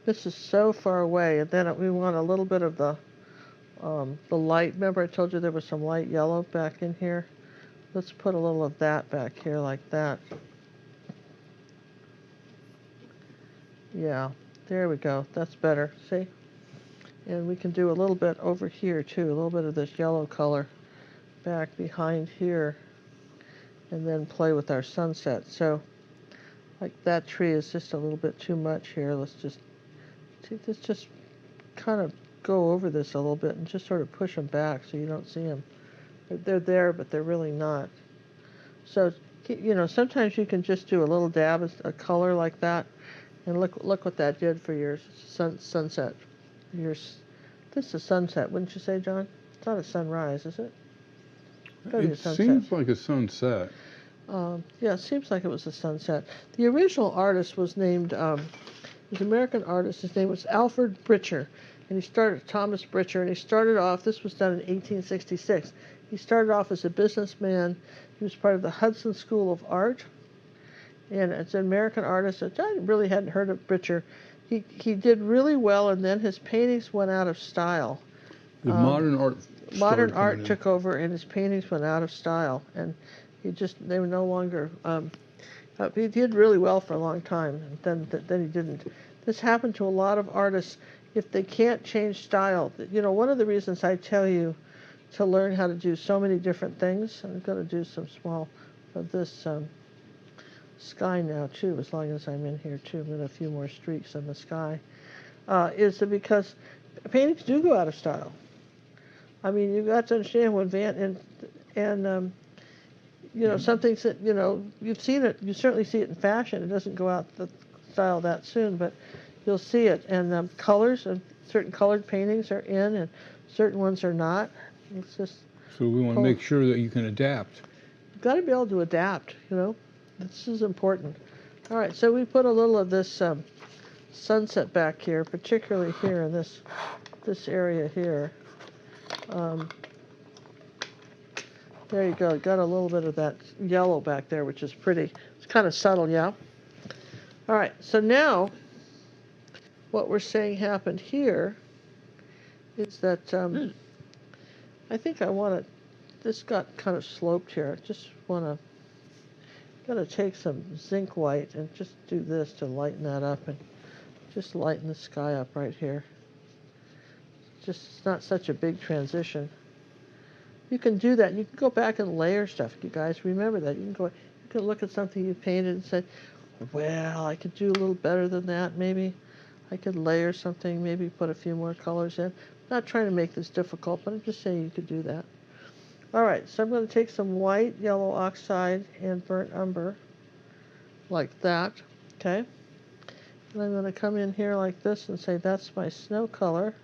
This is so far away, and then we want a little bit of the light. Remember I told you there was some light yellow back in here? Let's put a little of that back here like that. Yeah, there we go. That's better, see? And we can do a little bit over here too, a little bit of this yellow color back behind here, and then play with our sunset. So, like that tree is just a little bit too much here. Let's just kind of go over this a little bit and just sort of push them back so you don't see them. They're there, but they're really not. So, you know, sometimes you can just do a little dab of a color like that, and look what that did for your sunset. This is a sunset, wouldn't you say, John? It's not a sunrise, is it? It seems like a sunset. Yeah, it seems like it was a sunset. The original artist was named, was an American artist. His name was Alfred Britcher, and Thomas Britcher, and he started off, this was done in 1866. He started off as a businessman. He was part of the Hudson School of Art, and it's an American artist. I really hadn't heard of Britcher. He did really well, and then his paintings went out of style. The modern art took over, and his paintings went out of style, and they were no longer. He did really well for a long time, and then he didn't. This happened to a lot of artists. If they can't change style, you know, one of the reasons I tell you to learn how to do so many different things. I'm going to do some small of this sky now too, as long as I'm in here too, with a few more streaks in the sky, is that because paintings do go out of style. I mean, you've got to understand when you know, some things that, you know, you've seen it, you certainly see it in fashion. It doesn't go out style that soon, but you'll see it. And colors, certain colored paintings are in, and certain ones are not. It's just So we want to make sure that you can adapt. you've got to be able to adapt. You know, this is important. All right, so we put a little of this sunset back here, particularly here in this area here. There you go. Got a little bit of that yellow back there, which is pretty. It's kind of subtle, yeah? All right, so now what we're saying happened here is that I think I want to, this got kind of sloped here. I just want to, got to take some zinc white and just do this to lighten that up and just lighten the sky up right here. Just, it's not such a big transition. You can do that. You can go back and layer stuff, you guys. Remember that. You can look at something you painted and say, well, I could do a little better than that. Maybe I could layer something, maybe put a few more colors in. I'm not trying to make this difficult, but I'm just saying you could do that. All right, so I'm going to take some white, yellow oxide, and burnt umber, like that, okay? And I'm going to come in here like this and say that's my snow color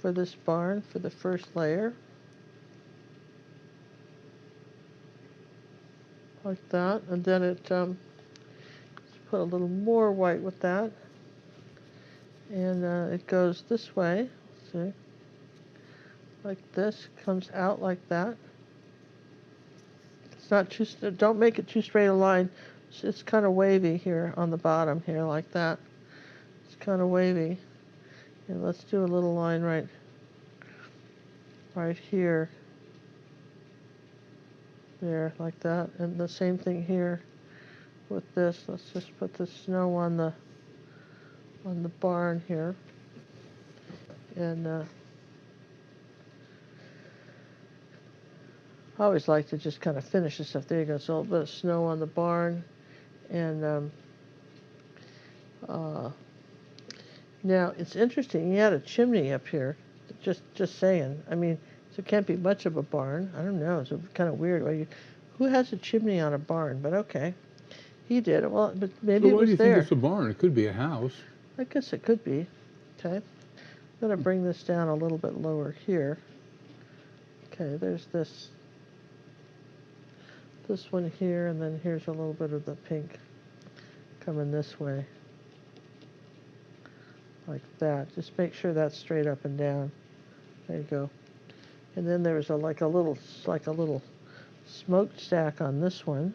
for this barn, for the first layer. Like that, and then it put a little more white with that, and it goes this way. Let's see, like this, comes out like that. It's not too. Don't make it too straight a line. It's kind of wavy here on the bottom here, like that. It's kind of wavy, and let's do a little line right here. There, like that, and the same thing here with this. Let's just put the snow on the barn here, and I always like to just kind of finish this stuff. There you go. So a little bit of snow on the barn, and now it's interesting. He had a chimney up here. Just saying. I mean, so it can't be much of a barn. I don't know. It's kind of weird. Who has a chimney on a barn? But okay, he did. Well, but maybe So it why was do you there. think it's a barn? It could be a house. I guess it could be. Okay. I'm going to bring this down a little bit lower here. Okay, there's this one here, and then here's a little bit of the pink coming this way. Like that. Just make sure that's straight up and down. There you go. And then there's like a little smokestack on this one.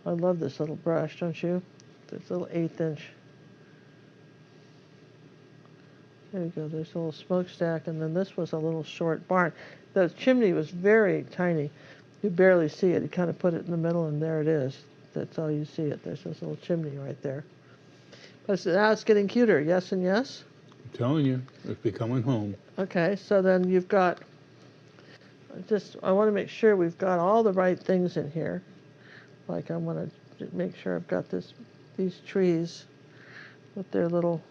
I love this little brush, don't you? This little 1/8 inch. There you go. There's a little smokestack, and then this was a little short barn. The chimney was very tiny. You barely see it. You kind of put it in the middle, and there it is. That's all you see it. There's this little chimney right there. But now it's getting cuter. Yes and yes? I'm telling you, it's becoming home. Okay, so then you've got, I want to make sure we've got all the right things in here. Like I want to make sure I've got these trees with their little.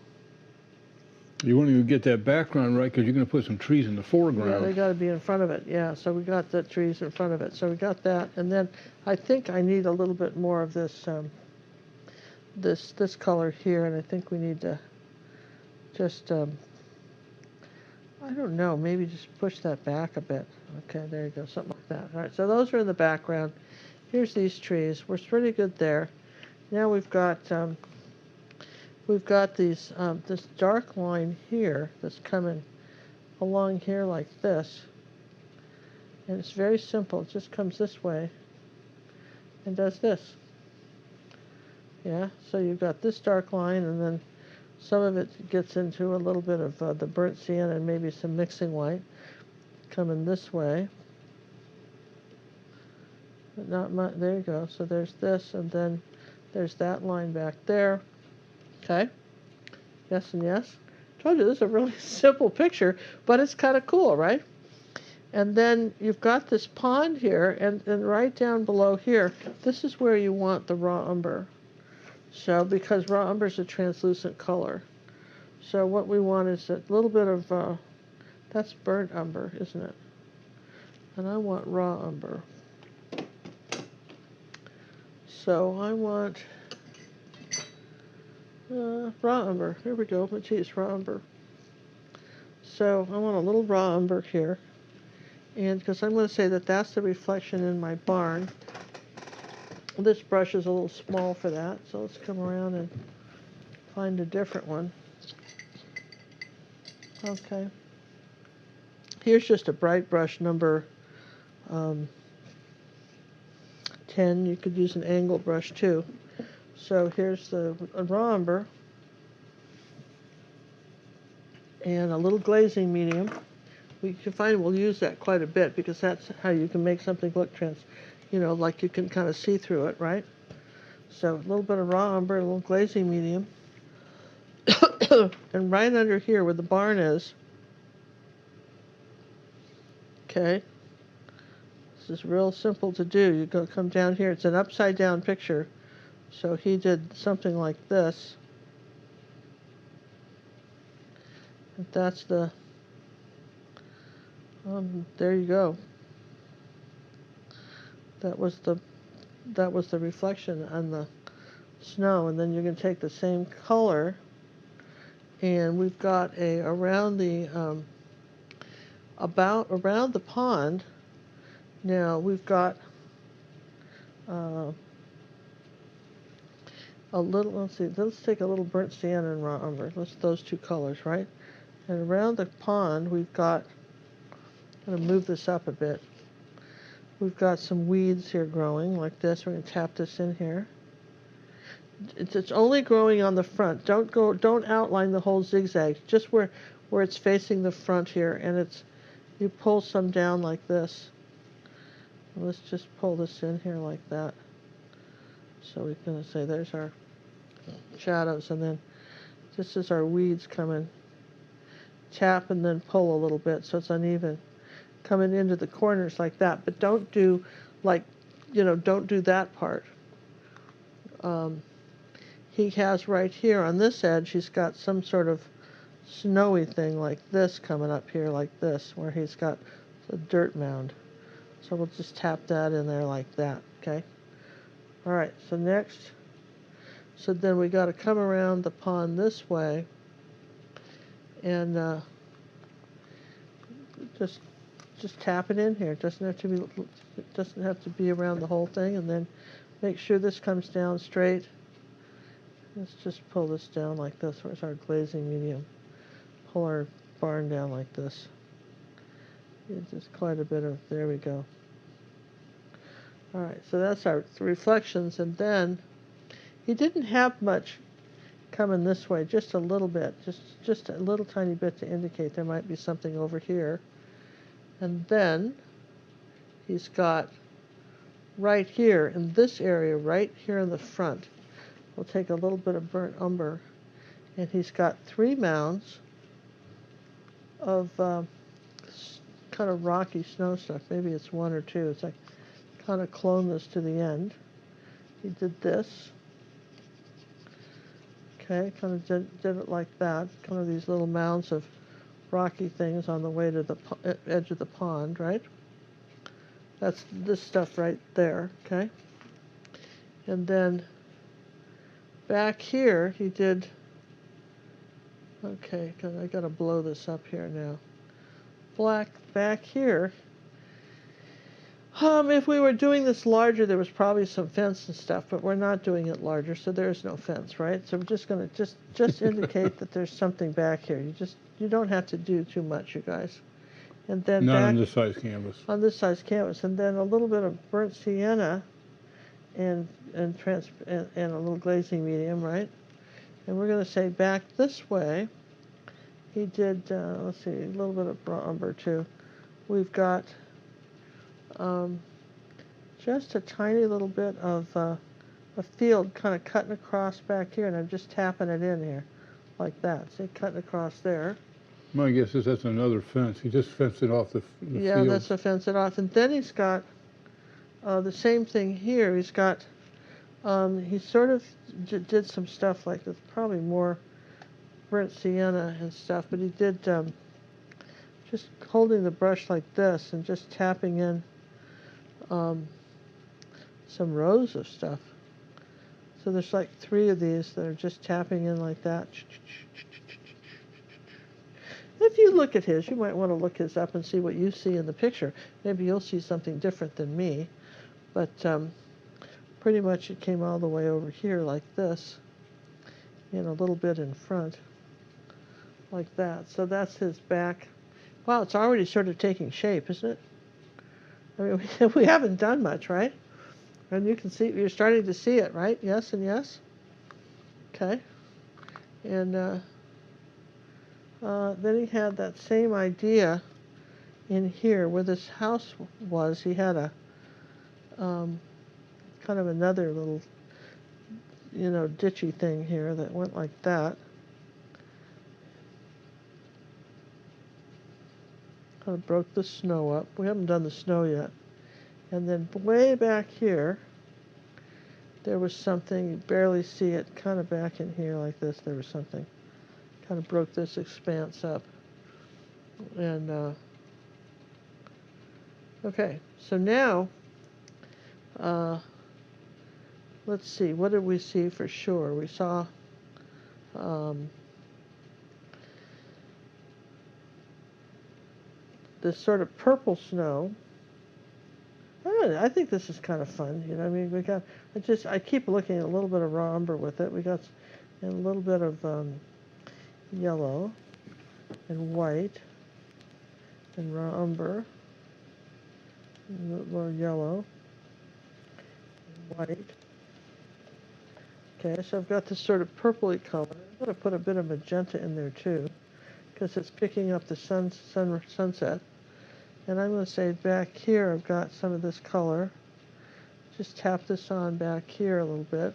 You want to get that background right because you're going to put some trees in the foreground. Yeah, they got to be in front of it. Yeah, so we got the trees in front of it. So we got that, and then I think I need a little bit more of this this color here, and I think we need to just I don't know, maybe just push that back a bit. Okay, there you go, something like that. All right, so those are in the background. Here's these trees. We're pretty good there. Now we've got these this dark line here that's coming along here like this, and it's very simple. It just comes this way and does this. Yeah, so you've got this dark line, and then some of it gets into a little bit of the burnt sienna and maybe some mixing white coming this way. But not much. There you go. So there's this, and then there's that line back there. Okay. Yes and yes. Told you this is a really simple picture, but it's kind of cool, right? And then you've got this pond here, and right down below here, this is where you want the raw umber. So, because raw umber is a translucent color. So what we want is a little bit of, that's burnt umber, isn't it? And I want raw umber. So I want Raw umber. Here we go. Matisse raw umber. So I want a little raw umber here. And because I'm going to say that that's the reflection in my barn. This brush is a little small for that. So let's come around and find a different one. Okay. Here's just a bright brush number 10. You could use an angle brush too. So here's the raw umber and a little glazing medium. We can find we'll use that quite a bit because that's how you can make something look like you can kind of see through it, right? So a little bit of raw umber, a little glazing medium. And right under here where the barn is, okay, this is real simple to do. You come down here. It's an upside down picture. So he did something like this. And that's the, there you go. That was the reflection on the snow. And then you're going to take the same color, and we've got around the around the pond. Now we've got a little. Let's see. Let's take a little burnt sienna and raw umber. Those two colors, right? And around the pond, we've got. I'm going to move this up a bit. We've got some weeds here growing like this. We're going to tap this in here. It's only growing on the front. Don't outline the whole zigzag. Just where it's facing the front here, and you pull some down like this. Let's just pull this in here like that. So we're going to say there's our shadows, and then this is our weeds coming. Tap and then pull a little bit so it's uneven. Coming into the corners like that, but don't do don't do that part. He has right here on this edge, he's got some sort of snowy thing like this coming up here like this, where he's got a dirt mound. So we'll just tap that in there like that, okay? All right, so then we got to come around the pond this way and just tap it in here. It doesn't have to be around the whole thing, and then make sure this comes down straight. Let's just pull this down like this. Where's our glazing medium? Pull our barn down like this. Just quite a bit of, there we go. All right, so that's our reflections, and then he didn't have much coming this way, just a little bit, just a little tiny bit to indicate there might be something over here. And then he's got right here in this area, right here in the front, we'll take a little bit of burnt umber, and he's got 3 mounds of kind of rocky snow stuff. Maybe it's 1 or 2. It's like kind of clone this to the end. He did this. Okay, kind of did it like that. Kind of these little mounds of rocky things on the way to the edge of the pond, right? That's this stuff right there, okay? And then back here, he did, okay, because I got to blow this up here now. Black back here. If we were doing this larger, there was probably some fence and stuff, but we're not doing it larger, so there's no fence, right? So we're just going to just indicate that there's something back here. You don't have to do too much, you guys. And then Not back on this size canvas. on this size canvas, and then a little bit of burnt sienna and a little glazing medium, right? And we're going to say back this way. He did, let's see, a little bit of umber too. We've got just a tiny little bit of a field kind of cutting across back here, and I'm just tapping it in here like that. See, cutting across there. My guess is that's another fence. He just fenced it off the Yeah, field. that's a fence it off. And then he's got the same thing here. He's got, he sort of did some stuff like this, probably more burnt sienna and stuff, but he did just holding the brush like this and just tapping in some rows of stuff. So there's like 3 of these that are just tapping in like that. If you look at his, you might want to look his up and see what you see in the picture. Maybe you'll see something different than me. But pretty much it came all the way over here like this, and a little bit in front, like that. So that's his back. Wow, it's already sort of taking shape, isn't it? I mean, we haven't done much, right? And you can see, you're starting to see it, right? Yes and yes. Okay. And then he had that same idea in here where this house was. He had a kind of another little, ditchy thing here that went like that. Kind of broke the snow up. We haven't done the snow yet. And then way back here, there was something, you barely see it, kind of back in here like this, there was something. Kind of broke this expanse up. And, okay, so now, let's see, what did we see for sure? We saw, this sort of purple snow. I don't know, I think this is kind of fun, I mean, I keep looking at a little bit of raw umber with it. We got a little bit of yellow and white and raw umber, and more yellow and white. Okay, so I've got this sort of purpley color. I'm going to put a bit of magenta in there too, because it's picking up the sunset. And I'm going to say back here I've got some of this color. Just tap this on back here a little bit.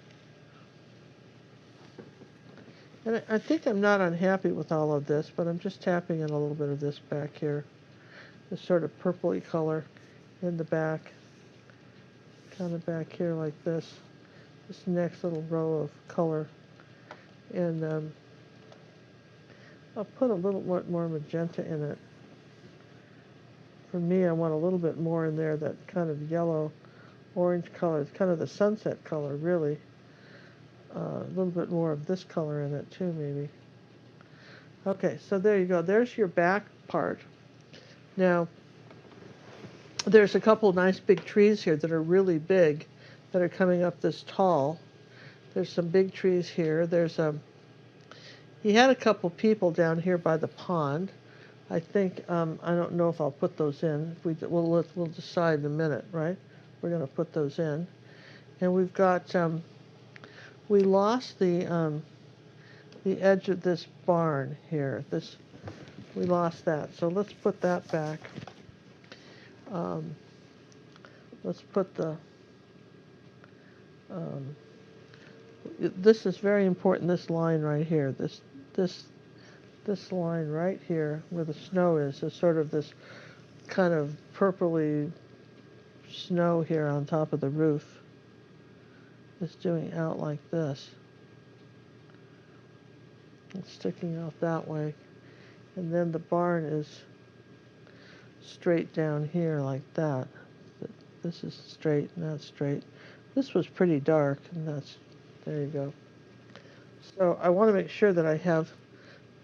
And I think I'm not unhappy with all of this, but I'm just tapping in a little bit of this back here. This sort of purpley color in the back. Kind of back here like this. This next little row of color. And I'll put a little more magenta in it. For me, I want a little bit more in there, that kind of yellow, orange color. It's kind of the sunset color, really. A little bit more of this color in it, too, maybe. Okay, so there you go. There's your back part. Now, there's a couple nice big trees here that are really big, that are coming up this tall. There's some big trees here. He had a couple people down here by the pond. I think, I don't know if I'll put those in. We'll decide in a minute, right? We're going to put those in. And we've got, we lost the edge of this barn here. We lost that. So let's put that back. Let's put this is very important, this line right here. This line right here where the snow is sort of this kind of purpley snow here on top of the roof. It's doing out like this. It's sticking out that way. And then the barn is straight down here like that. This is straight and that's straight. This was pretty dark, and there you go. So I want to make sure that I have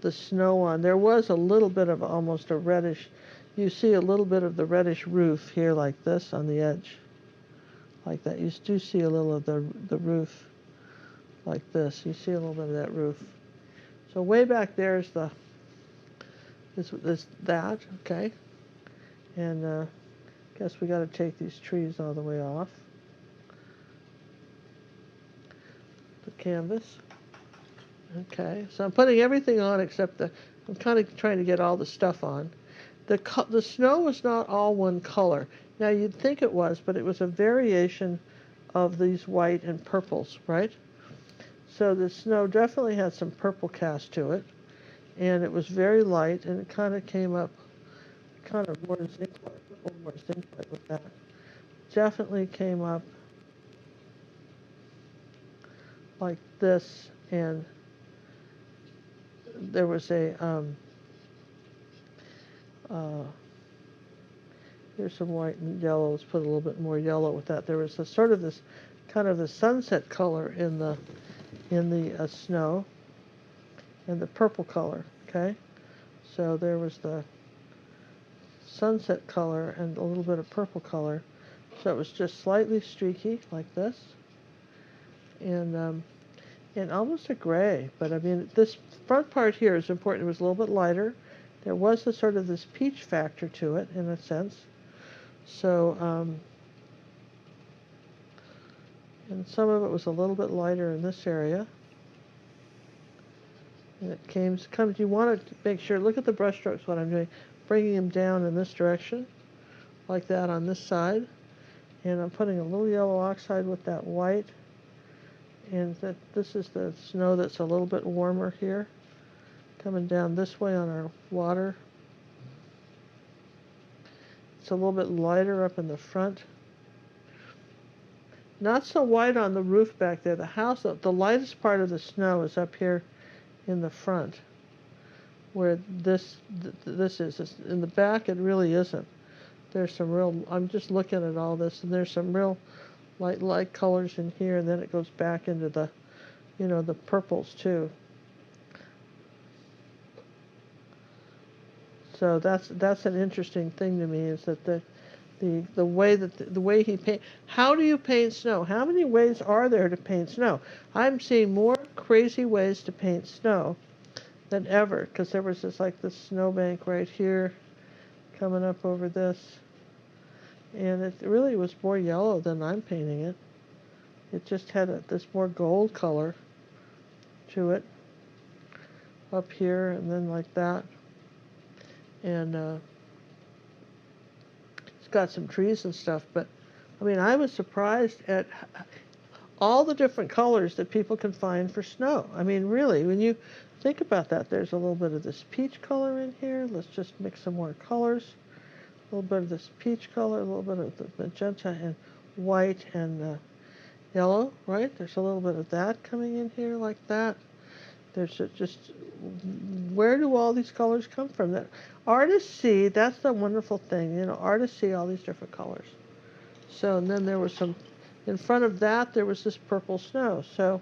the snow on. There was a little bit of almost a reddish, you see a little bit of the reddish roof here like this on the edge, like that. You do see a little of the roof like this. You see a little bit of that roof. So way back there is that, okay? And guess we got to take these trees all the way off the canvas. Okay, so I'm putting everything on except I'm kind of trying to get all the stuff on. The snow was not all one color. Now you'd think it was, but it was a variation of these white and purples, right? So the snow definitely had some purple cast to it, and it was very light, and it kind of came up kind of more zinc white with that. Definitely came up like this, and there was here's some white and yellow. Let's put a little bit more yellow with that. There was sort of this kind of the sunset color in the snow, and the purple color. Okay, so there was the sunset color and a little bit of purple color. So it was just slightly streaky like this, and almost a gray. But I mean, this front part here is important. It was a little bit lighter. There was a sort of this peach factor to it in a sense. So, and some of it was a little bit lighter in this area. And it comes, you want to make sure, look at the brush strokes, what I'm doing, bringing them down in this direction, like that on this side. And I'm putting a little yellow oxide with that white. And this is the snow that's a little bit warmer here, coming down this way on our water. It's a little bit lighter up in the front. Not so white on the roof back there. The house, the lightest part of the snow is up here in the front, where this is. In the back, it really isn't. There's some real, I'm just looking at all this, and there's some real light colors in here, and then it goes back into the, you know, the purples too. So that's an interesting thing to me, is that the way he paint. How do you paint snow? How many ways are there to paint snow? I'm seeing more crazy ways to paint snow than ever, because there was this snowbank right here coming up over this, and it really was more yellow than I'm painting it. It just had this more gold color to it up here, and then like that. And it's got some trees and stuff, but I mean, I was surprised at all the different colors that people can find for snow. I mean, really, when you think about that, there's a little bit of this peach color in here. Let's just mix some more colors. A little bit of this peach color, a little bit of the magenta and white and yellow, right? There's a little bit of that coming in here like that. There's just, where do all these colors come from? That artists see, that's the wonderful thing, you know, artists see all these different colors. So, and then there was some, in front of that, there was this purple snow. So,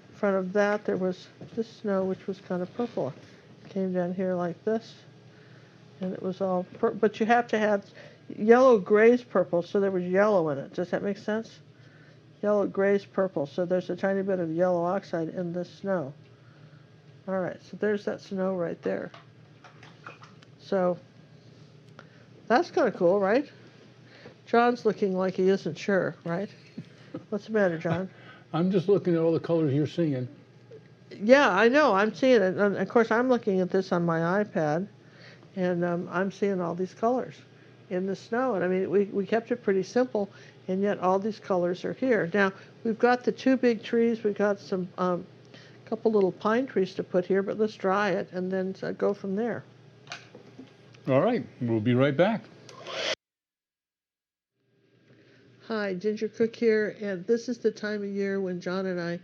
in front of that, there was this snow, which was kind of purple. Came down here like this, and it was all, but you have to have, yellow grays purple, so there was yellow in it. Does that make sense? Yellow grays purple, so there's a tiny bit of yellow oxide in this snow. All right, so there's that snow right there. So that's kind of cool, right? John's looking like he isn't sure, right? What's the matter, John? I'm just looking at all the colors you're seeing. Yeah, I know. I'm seeing it. And of course, I'm looking at this on my iPad, and I'm seeing all these colors in the snow. And I mean, we kept it pretty simple, and yet all these colors are here. Now, we've got the two big trees. We've got some couple little pine trees to put here, but let's dry it and then go from there. All right, we'll be right back. Hi, Ginger Cook here, and this is the time of year when John and I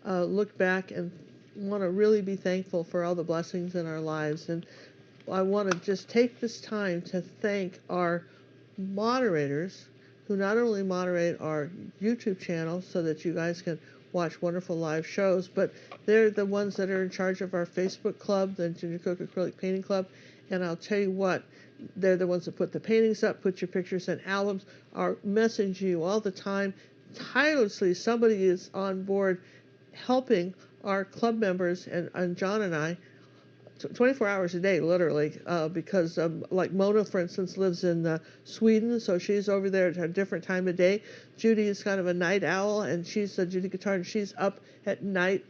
look back and want to really be thankful for all the blessings in our lives. And I want to just take this time to thank our moderators, who not only moderate our YouTube channel so that you guys can watch wonderful live shows, but they're the ones that are in charge of our Facebook club, the Ginger Cook Acrylic Painting Club. And I'll tell you what, they're the ones that put the paintings up, put your pictures in albums, or message you all the time. Tirelessly, somebody is on board helping our club members and John and I 24 hours a day, literally, because like Mona, for instance, lives in Sweden, so she's over there at a different time of day. Judy is kind of a night owl, and she's Judy Guitar, and she's up at night,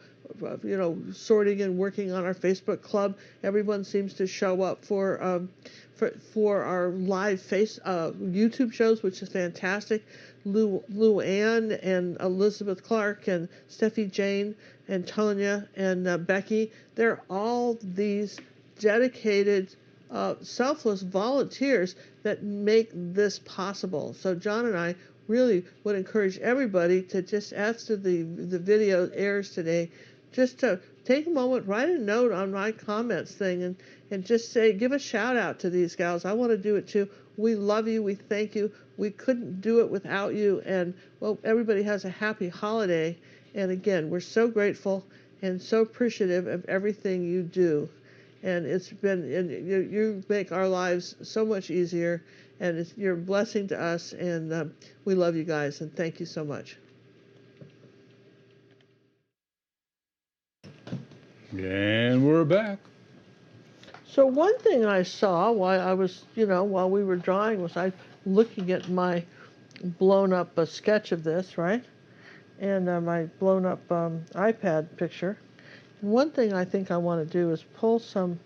you know, sorting and working on our Facebook club. Everyone seems to show up for our live YouTube shows, which is fantastic. Lou Ann and Elizabeth Clark and Steffi Jane and Tonya and Becky, they're all these dedicated, selfless volunteers that make this possible. So John and I really would encourage everybody to just, after the video airs today, just to take a moment, write a note on my comments thing, and just say, give a shout out to these gals. I want to do it too. We love you. We thank you. We couldn't do it without you. And well, everybody has a happy holiday. And again, we're so grateful and so appreciative of everything you do. And you make our lives so much easier, and you're a blessing to us. And we love you guys, and thank you so much. And we're back. So one thing I saw while I was, while we were drawing was I looking at my blown up sketch of this, right? And my blown up iPad picture. And one thing I think I want to do is pull some,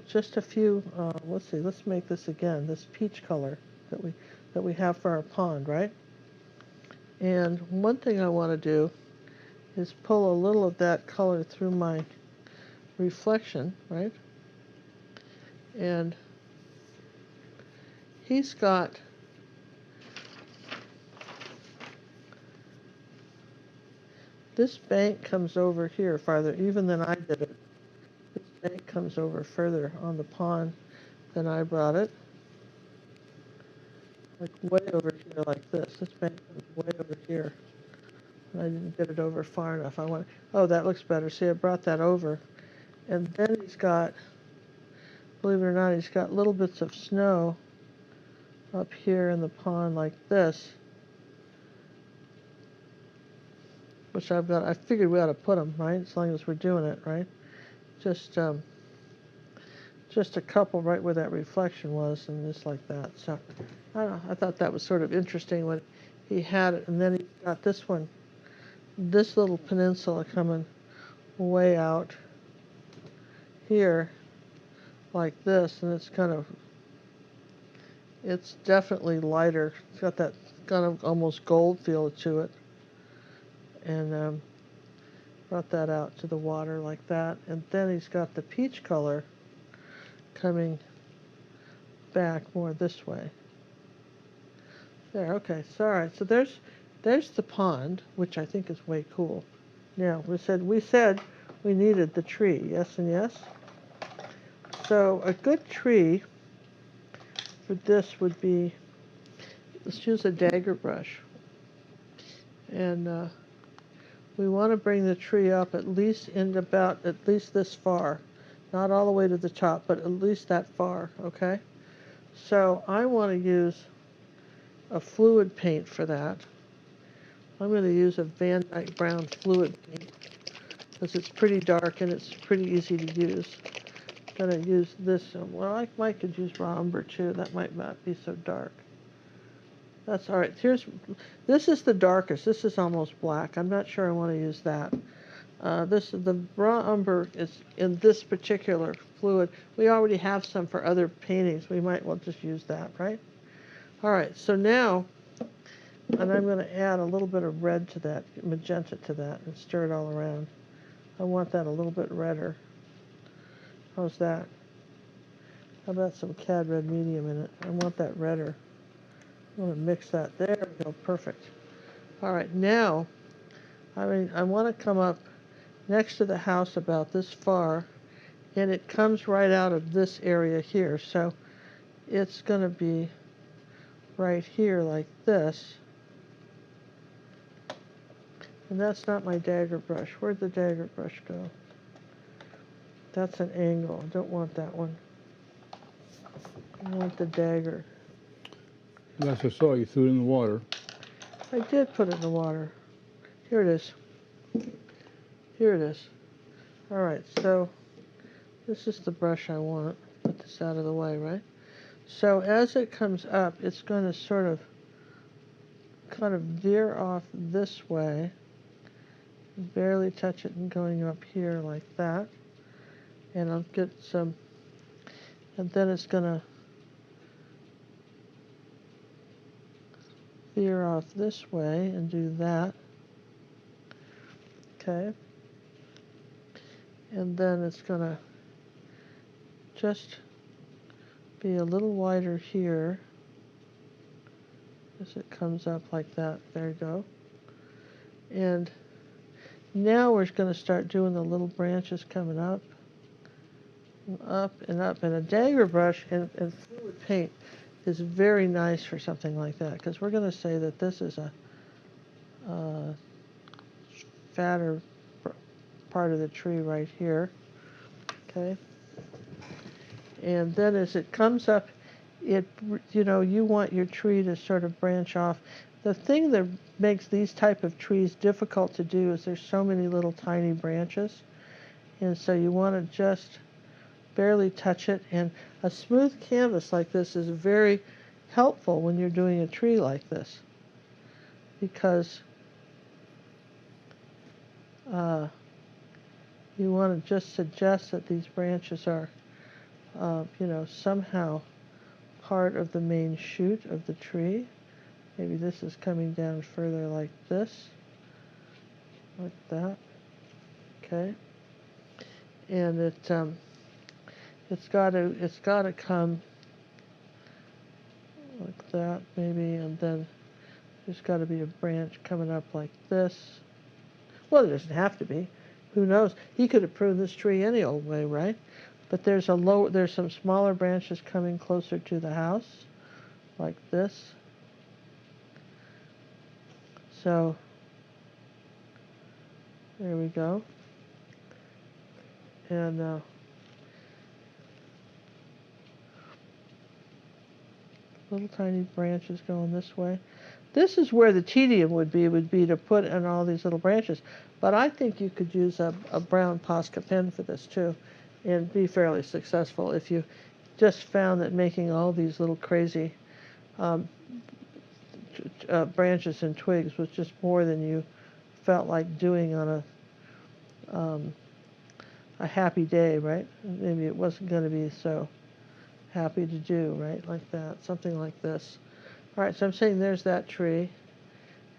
just a few, let's see, let's make this again, this peach color that we have for our pond, right? And one thing I want to do is pull a little of that color through my reflection, right? And he's got this bank comes over here farther, even than I did it. This bank comes over further on the pond than I brought it. Like way over here like this. This bank comes way over here. And I didn't get it over far enough. Oh, that looks better. See, I brought that over. And then he's got, believe it or not, he's got little bits of snow up here in the pond like this. Which I figured we ought to put them, right? As long as we're doing it, right? Just a couple right where that reflection was, and just like that. So, I don't know, I thought that was sort of interesting when he had it, and then he got this one, this little peninsula coming way out here, like this, and it's definitely lighter. It's got that kind of almost gold feel to it. And brought that out to the water like that. And then he's got the peach color coming back more this way. There, okay, so all right. So there's the pond, which I think is way cool. Now, we said we needed the tree, yes and yes. So a good tree for this would be, let's use a dagger brush. And we want to bring the tree up at least this far. Not all the way to the top, but at least that far, okay? So I want to use a fluid paint for that. I'm going to use a Van Dyke Brown fluid paint because it's pretty dark and it's pretty easy to use. I'm going to use this. Well, I might could use raw umber too. That might not be so dark. That's all right. This is the darkest. This is almost black. I'm not sure I want to use that. The raw umber is in this particular fluid. We already have some for other paintings. We might well just use that, right? All right, so now, and I'm going to add a little bit of red to that, magenta to that, and stir it all around. I want that a little bit redder. How's that? How about some cad red medium in it? I want that redder. I'm going to mix that. There we go, perfect. All right, now, I want to come up next to the house about this far, and it comes right out of this area here. So it's going to be right here like this. And that's not my dagger brush. Where'd the dagger brush go? That's an angle. I don't want that one. I want the dagger. Last I saw, you threw it in the water. I did put it in the water. Here it is. Here it is. All right, so this is the brush I want. Put this out of the way, right? So as it comes up, it's going to sort of kind of veer off this way. Barely touch it and going up here like that. And I'll get some, and then it's going to veer off this way and do that. Okay. And then it's going to just be a little wider here as it comes up like that. There you go. And Now we're going to start doing the little branches coming up, and up, and up. And a dagger brush and fluid paint is very nice for something like that, because we're going to say that this is a fatter part of the tree right here. Okay. And then as it comes up, you want your tree to sort of branch off. The thing that makes these type of trees difficult to do is there's so many little tiny branches. And so you want to just barely touch it. And a smooth canvas like this is very helpful when you're doing a tree like this, because you want to just suggest that these branches are, somehow part of the main shoot of the tree. Maybe this is coming down further like this, like that. Okay, and it's got to come like that maybe, and then there's got to be a branch coming up like this. Well, it doesn't have to be. Who knows? He could have pruned this tree any old way, right? But there's some smaller branches coming closer to the house, like this. So there we go. And little tiny branches going this way. This is where the tedium would be to put in all these little branches. But I think you could use a brown Posca pen for this too, and be fairly successful if you just found that making all these little crazy branches and twigs was just more than you felt like doing on a happy day, right? Maybe it wasn't going to be so happy to do, right? Like that, something like this. All right, so I'm saying there's that tree,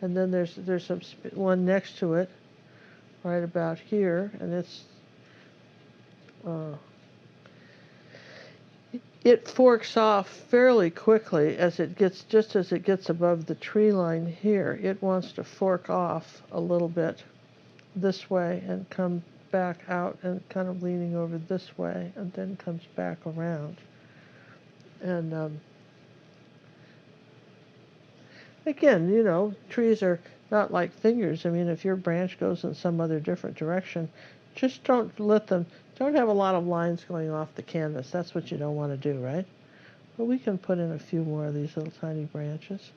and then there's one next to it, right about here, and it forks off fairly quickly as it gets above the tree line here. It wants to fork off a little bit this way and come back out and kind of leaning over this way, and then comes back around. And again, trees are not like fingers. I mean, if your branch goes in some other different direction, just don't have a lot of lines going off the canvas. That's what you don't want to do, right? But we can put in a few more of these little tiny branches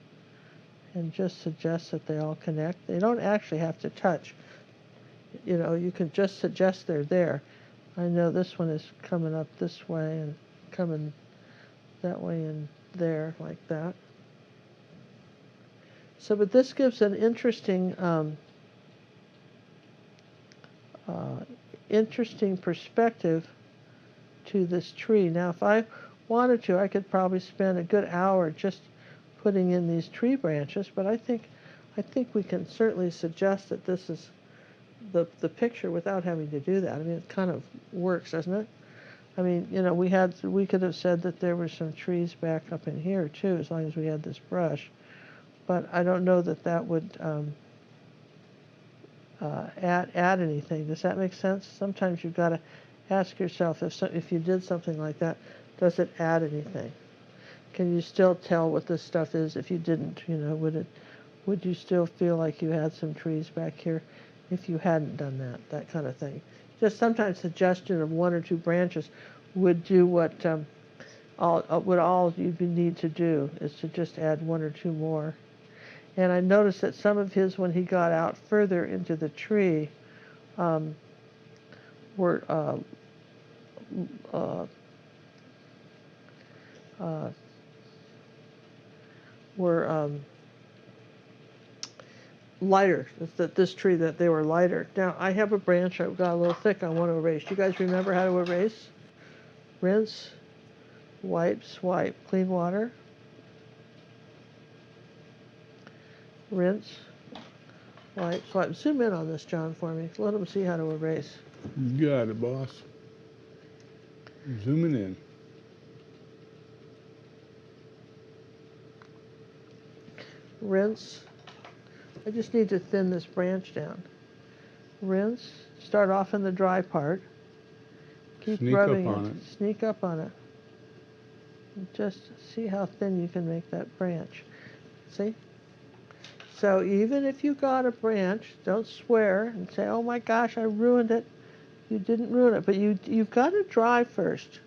and just suggest that they all connect. They don't actually have to touch. You can just suggest they're there. I know this one is coming up this way and coming that way and there, like that. So, but this gives an interesting perspective to this tree. Now, if I wanted to, I could probably spend a good hour just putting in these tree branches, but I think we can certainly suggest that this is the picture without having to do that. I mean, it kind of works, doesn't it? I mean, we could have said that there were some trees back up in here too, as long as we had this brush. But I don't know that would add anything. Does that make sense? Sometimes you've got to ask yourself if you did something like that, does it add anything? Can you still tell what this stuff is if you didn't? Would you still feel like you had some trees back here if you hadn't done that kind of thing? Just sometimes suggestion of one or two branches would do what all you need to do is to just add one or two more. And I noticed that some of his, when he got out further into the tree, were lighter. This tree that they were lighter. Now I have a branch I've got a little thick I want to erase. You guys remember how to erase? Rinse, wipe, swipe, clean water. Rinse, wipe, swipe. Zoom in on this, John, for me. Let them see how to erase. Got it, boss. Zooming in. Rinse. I just need to thin this branch down. rinse, start off in the dry part, keep Sneak rubbing up on it. sneak up on it. And just see how thin you can make that branch. See? So even if you got a branch, don't swear and say, oh my gosh, I ruined it. You didn't ruin it, but you've got to dry first.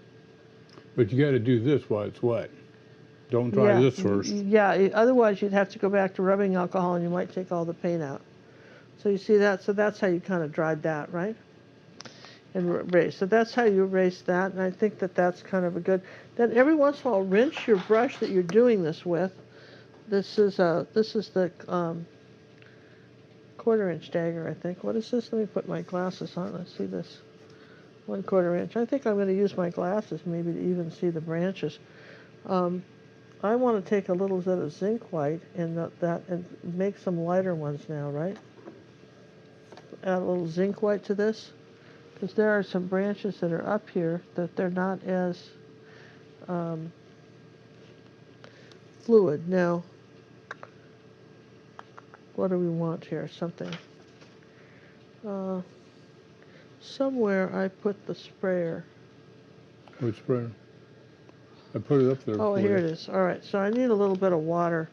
But you got to do this while it's wet. Don't dry this first. Yeah, otherwise you'd have to go back to rubbing alcohol and you might take all the paint out. So you see that? So that's how you kind of dried that, right? And erase. So that's how you erase that, and I think that that's kind of a good. Then every once in a while, rinse your brush that you're doing this with. This is the 1/4-inch dagger, I think. What is this? Let me put my glasses on. Let's see this. 1/4 inch. I think I'm going to use my glasses maybe to even see the branches. I want to take a little bit of zinc white and and make some lighter ones now, right? Add a little zinc white to this, because there are some branches that are up here that they're not as fluid. Now, what do we want here? Something. Somewhere I put the sprayer. Which sprayer? I put it up there. Oh, here it is. All right, so I need a little bit of water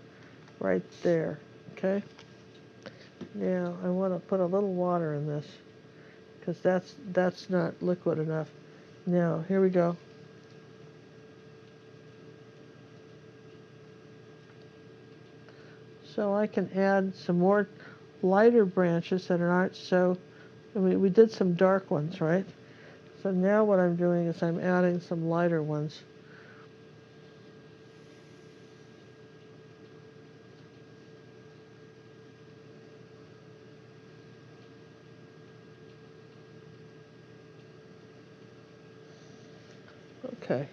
right there, okay? Now, I want to put a little water in this, because that's not liquid enough. Now, here we go. So I can add some more lighter branches that aren't so, we did some dark ones, right? So now what I'm doing is I'm adding some lighter ones. Okay.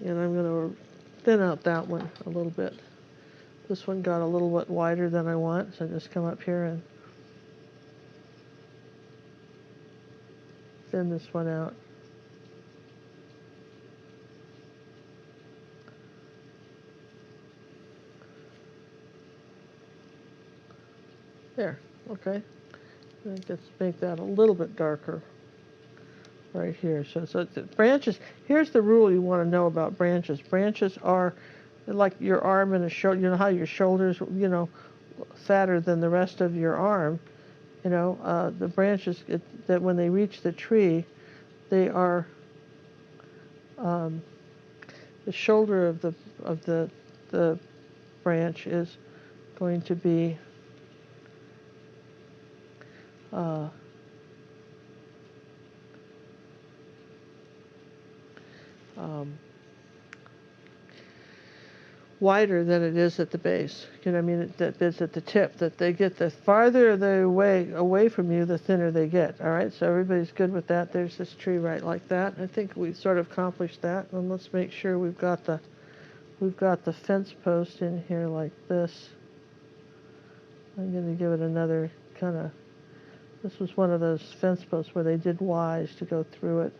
And I'm going to thin out that one a little bit. This one got a little bit wider than I want, so I just come up here and thin this one out. There, okay. Let's make that a little bit darker right here. So the branches, here's the rule you want to know about branches. Branches are like your arm and a shoulder. You know how your shoulders, fatter than the rest of your arm. The branches, that when they reach the tree, they are the shoulder of the branch is going to be wider than it is at the base. You know what I mean? That is at the tip. That they get, the farther they away from you, the thinner they get. All right. So everybody's good with that. There's this tree right like that. I think we sort of accomplished that. And let's make sure we've got the fence post in here like this. I'm going to give it another kind of. This was one of those fence posts where they did Ys to go through it.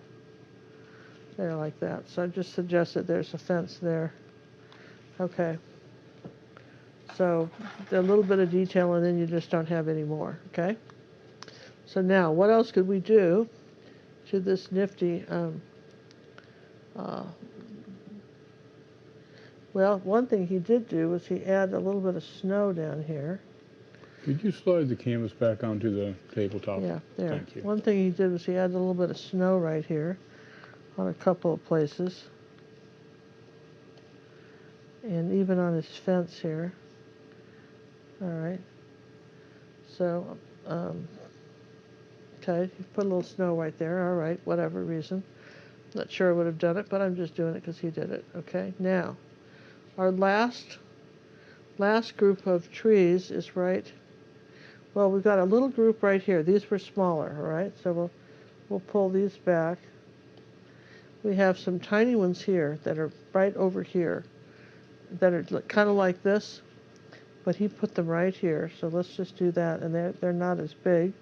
There like that. So I just suggested there's a fence there. Okay. So a little bit of detail, and then you just don't have any more. Okay. So now, what else could we do to this nifty? Well, one thing he did do was he added a little bit of snow down here. Could you slide the canvas back onto the tabletop? Yeah, there. Thank you. One thing he did was he added a little bit of snow right here on a couple of places. And even on his fence here. All right. So, okay, you put a little snow right there. All right, whatever reason. Not sure I would have done it, but I'm just doing it because he did it. Okay, now, our last group of trees is right. Well, we've got a little group right here. These were smaller, all right? So we'll pull these back. We have some tiny ones here that are right over here that are kind of like this, but he put them right here. So let's just do that, and they're not as big.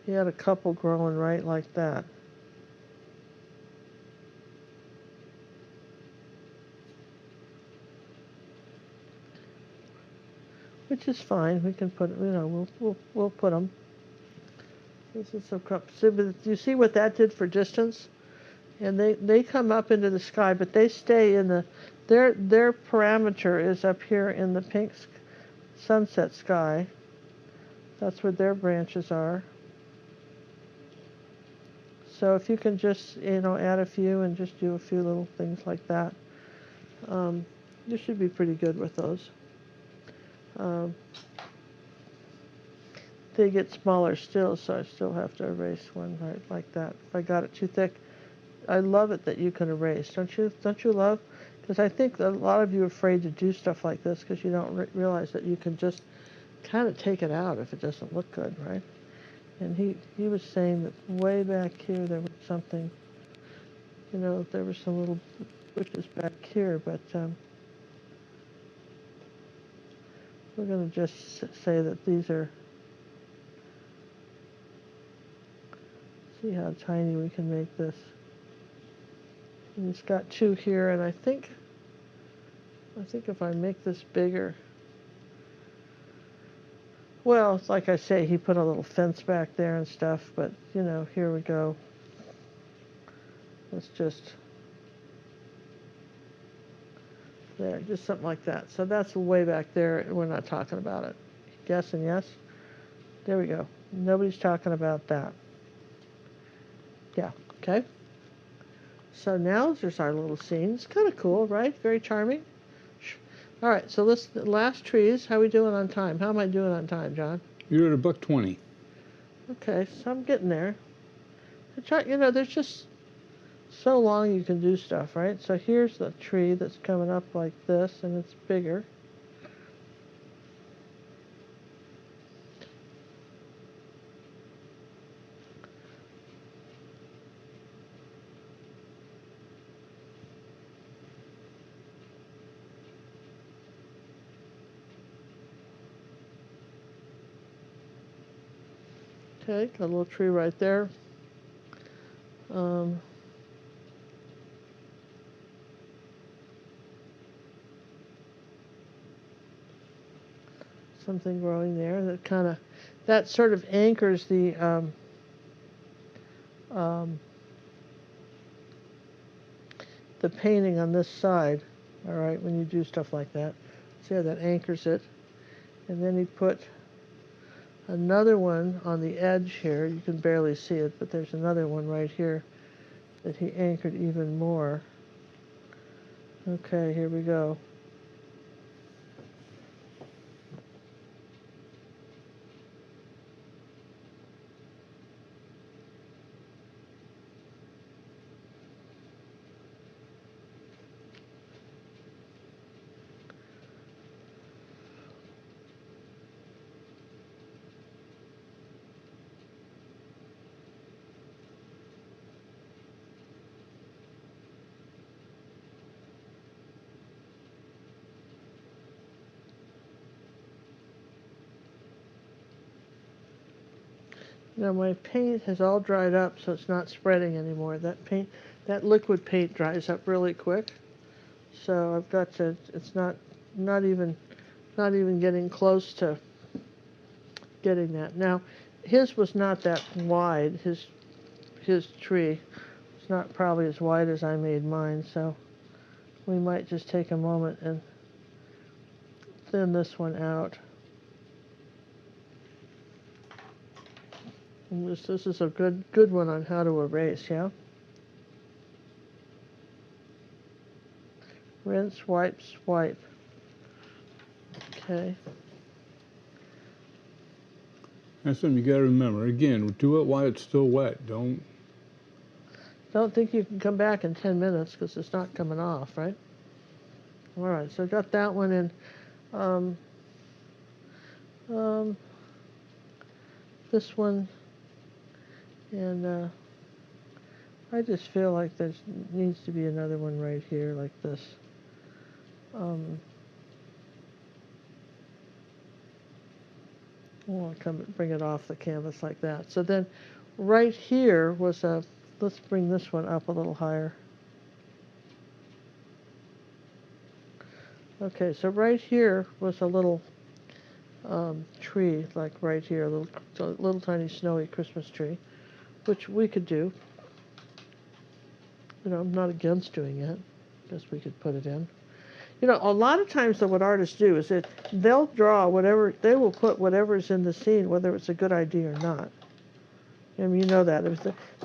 He had a couple growing right like that. which is fine. We can put, we'll put them. This is some cups. See, but you see what that did for distance? And they come up into the sky, but they stay in their parameter is up here in the pink sunset sky. That's where their branches are. So if you can just, add a few and just do a few little things like that, you should be pretty good with those. They get smaller still, so I still have to erase one right like that. If I got it too thick, I love it that you can erase. Don't you love? Because I think that a lot of you are afraid to do stuff like this because you don't realize that you can just kind of take it out if it doesn't look good, right? And he was saying that way back here there was something, there were some little bushes back here, but we're going to just say that these are, see how tiny we can make this. And it's got two here, and I think if I make this bigger, well, like I say, he put a little fence back there and stuff, but, here we go. Let's just, there, just something like that. So that's way back there, we're not talking about it. Yes and yes? There we go. Nobody's talking about that. Yeah, okay. So now there's our little scene. It's kind of cool, right? Very charming. All right, so last trees. How are we doing on time? How am I doing on time, John? You're at $1:20. Okay, so I'm getting there. There's just so long you can do stuff, right? So here's the tree that's coming up like this, and it's bigger. Okay, got a little tree right there. Something growing there that sort of anchors the painting on this side. All right, when you do stuff like that, see how that anchors it. And then he put another one on the edge here. You can barely see it, but there's another one right here that he anchored even more. Okay, here we go. Now my paint has all dried up, so it's not spreading anymore. That liquid paint dries up really quick. So I've got to, it's not even getting close to getting that. Now, his was not that wide. His tree was not probably as wide as I made mine, so we might just take a moment and thin this one out. And this is a good one on how to erase, yeah? Rinse, wipe, swipe. Okay. That's something you got to remember. Again, do it while it's still wet. Don't think you can come back in 10 minutes because it's not coming off, right? All right, so I got that one in. This one, and I just feel like there needs to be another one right here like this. I'll bring it off the canvas like that. So then right here was let's bring this one up a little higher. Okay, so right here was a little tree, like right here, a little tiny snowy Christmas tree, which we could do. You know, I'm not against doing it. Guess we could put it in. You know, a lot of times though, what artists do is that they'll draw whatever, they will put whatever's in the scene, whether it's a good idea or not. I mean, you know that.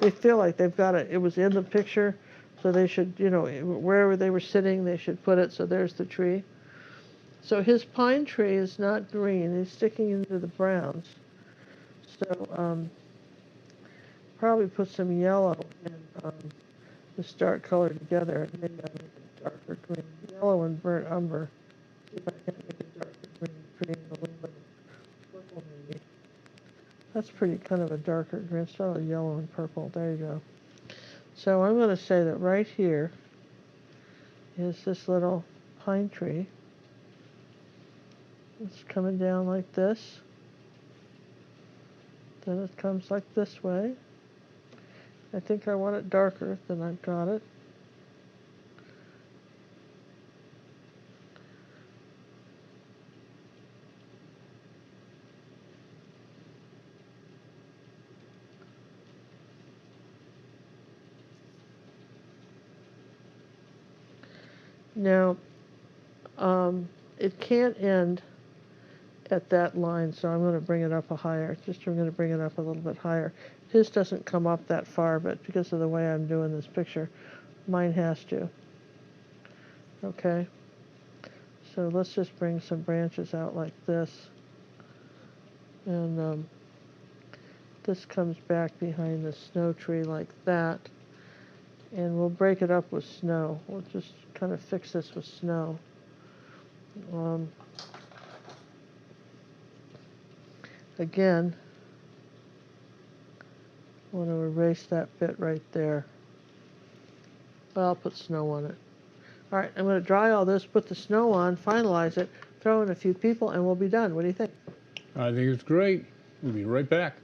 They feel like they've got it, it was in the picture, so they should, you know, wherever they were sitting, they should put it, so there's the tree. So his pine tree is not green, he's sticking into the browns. So, probably put some yellow and this dark color together, and maybe I'll make it darker green. Yellow and burnt umber. See if I can't make a darker green tree and a little bit of purple maybe. That's pretty kind of a darker green, instead of yellow and purple. There you go. So I'm going to say that right here is this little pine tree. It's coming down like this. Then it comes like this way. I think I want it darker than I've got it. Now, it can't end at that line, so I'm going to bring it up a higher. I'm going to bring it up a little bit higher. His doesn't come up that far, but because of the way I'm doing this picture, mine has to. Okay, so let's just bring some branches out like this, and this comes back behind the snow tree like that, and we'll break it up with snow. We'll just kind of fix this with snow. Again, I want to erase that bit right there. Well, I'll put snow on it. All right, I'm going to dry all this, put the snow on, finalize it, throw in a few people, and we'll be done. What do you think? I think it's great. We'll be right back.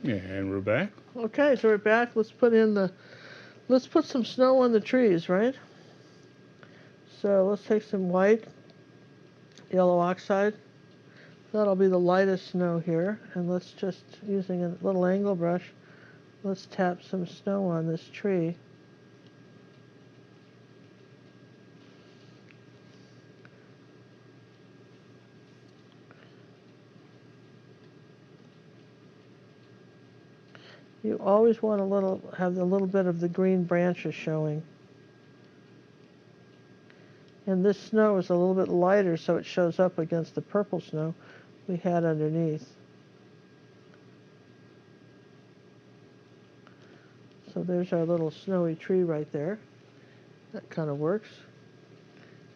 And we're back. Okay, so we're back. Let's put some snow on the trees, right? So let's take some white, yellow oxide. That'll be the lightest snow here. And let's just, using a little angle brush, let's tap some snow on this tree. You always want have a little bit of the green branches showing. And this snow is a little bit lighter, so it shows up against the purple snow we had underneath. So there's our little snowy tree right there. That kind of works.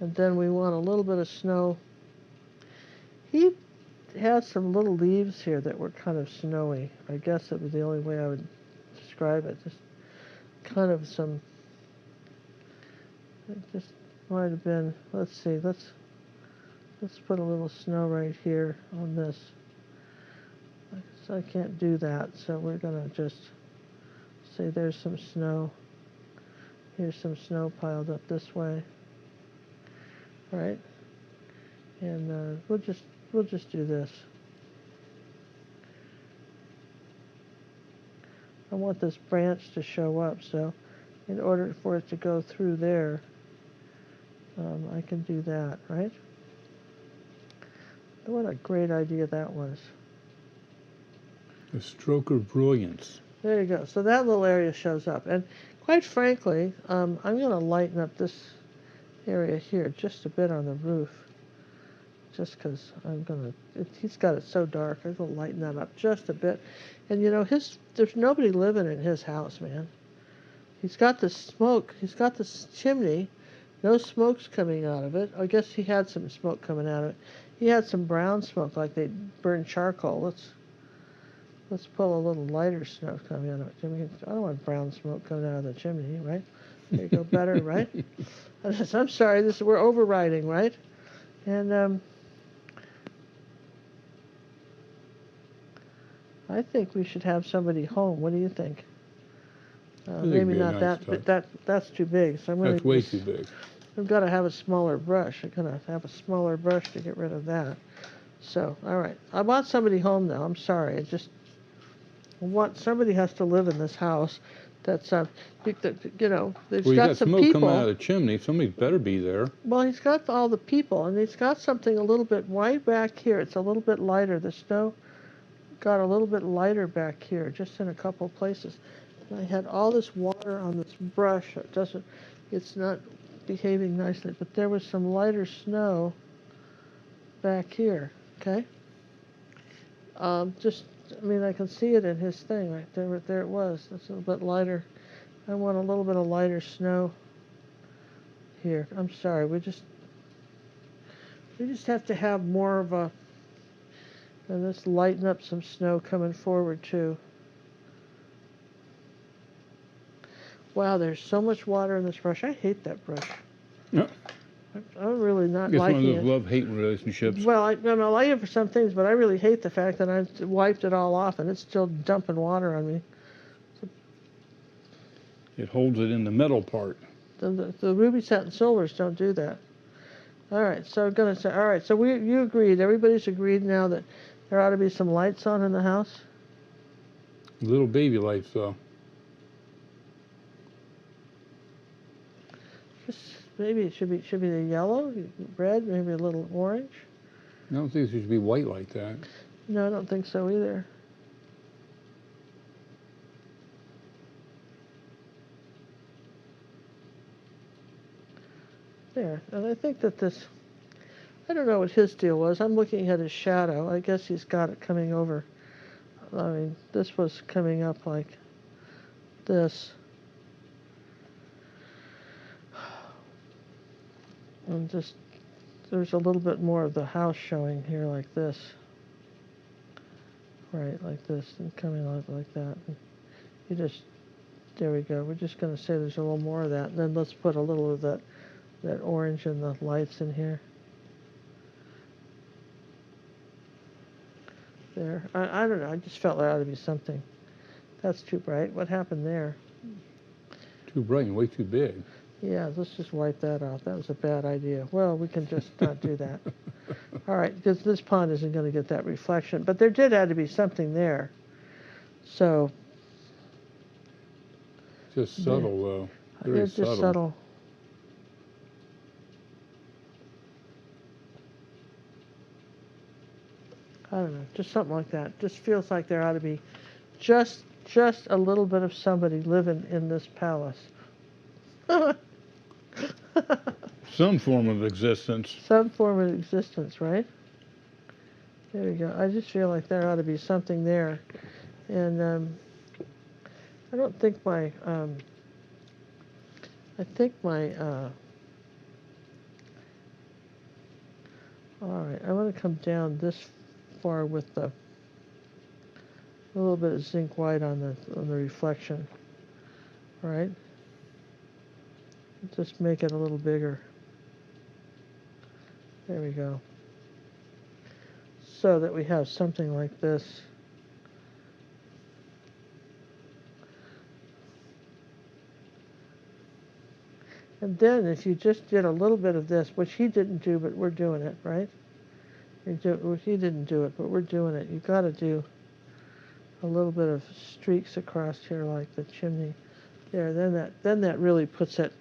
And then we want a little bit of snow. He had some little leaves here that were kind of snowy. I guess it was the only way I would describe it. Just kind of some, it just might have been, let's see, let's put a little snow right here on this. So I can't do that, so we're going to just say there's some snow. Here's some snow piled up this way. Right? And we'll just do this. I want this branch to show up, so in order for it to go through there, I can do that, right? What a great idea that was. A stroke of brilliance. There you go. So that little area shows up. And quite frankly, I'm going to lighten up this area here just a bit on the roof. Just because he's got it so dark, I'm going to lighten that up just a bit. And you know, there's nobody living in his house, man. He's got the smoke, he's got this chimney, No smoke's coming out of it. I guess he had some smoke coming out of it. He had some brown smoke, like they burned charcoal. Let's pull a little lighter smoke coming out of it. Jimmy, I don't want brown smoke coming out of the chimney, right? There you go, better, right? I'm sorry, we're overriding, right? And I think we should have somebody home. What do you think? Maybe not that, but that's too big. So That's way too big. I've got to have a smaller brush. I'm going to have a smaller brush to get rid of that. So, all right. I want somebody home now. I'm sorry. Somebody has to live in this house. That's, they've got some smoke people. coming out of the chimney. Somebody better be there. Well, he's got all the people, and he's got something a little bit right back here. It's a little bit lighter. The snow got a little bit lighter back here, just in a couple places. And I had all this water on this brush. It's not behaving nicely, but there was some lighter snow back here, okay? I can see it in his thing right there. There it was. It's a little bit lighter. I want a little bit of lighter snow here. I'm sorry. We just have to have more of a. And let's lighten up some snow coming forward too. Wow, there's so much water in this brush. I hate that brush. Yeah. I'm really not It's liking it. one of those love-hate relationships. Well, I like it for some things, but I really hate the fact that I've wiped it all off and it's still dumping water on me. It holds it in the metal part. The ruby satin silvers don't do that. All right, so I'm going to say, all right, so you agreed. Everybody's agreed now that there ought to be some lights on in the house? Little baby lights, though. Maybe it should be the yellow, red, maybe a little orange. I don't think it should be white like that. No, I don't think so either. There, and I think that this, I don't know what his deal was. I'm looking at his shadow. I guess he's got it coming over. I mean, this was coming up like this. And there's a little bit more of the house showing here like this. Right, like this, and coming out like that. And there we go. We're just going to say there's a little more of that. And then let's put a little of that orange and the lights in here. There. I don't know. I just felt there ought to be something. That's too bright. What happened there? Too bright and way too big. Yeah, let's just wipe that out. That was a bad idea. Well, we can just not do that. All right, because this pond isn't going to get that reflection. But there did have to be something there. So. Just subtle, though. Very it's just subtle. I don't know, just something like that. Just feels like there ought to be just a little bit of somebody living in this palace. Some form of existence. Some form of existence, right? There we go. I just feel like there ought to be something there. And I don't think my, all right, I want to come down this far with a little bit of zinc white on the reflection, right? Just make it a little bigger. There we go. So that we have something like this. And then if you just did a little bit of this, which he didn't do, but we're doing it, right? He didn't do it, but we're doing it. You've got to do a little bit of streaks across here like the chimney. There, then that really puts it,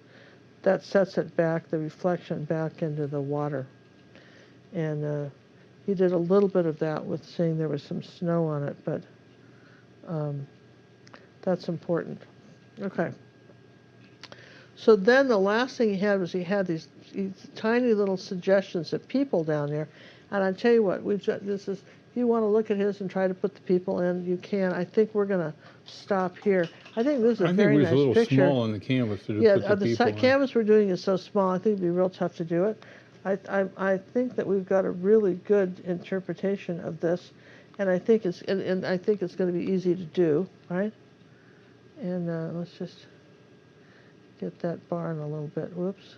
that sets it back, the reflection back into the water. And he did a little bit of that with saying there was some snow on it, but that's important. Okay. So then the last thing he had was he had these tiny little suggestions of people down there. And I tell you what, you want to look at his and try to put the people in, you can. I think we're going to stop here. I think this is a I think very we're nice a little picture. small on the canvas to Yeah, put the people in. canvas we're doing is so small, I think it'd be real tough to do it. I think that we've got a really good interpretation of this, and I think it's and I think it's going to be easy to do, right? And let's just get that barn a little bit. Whoops.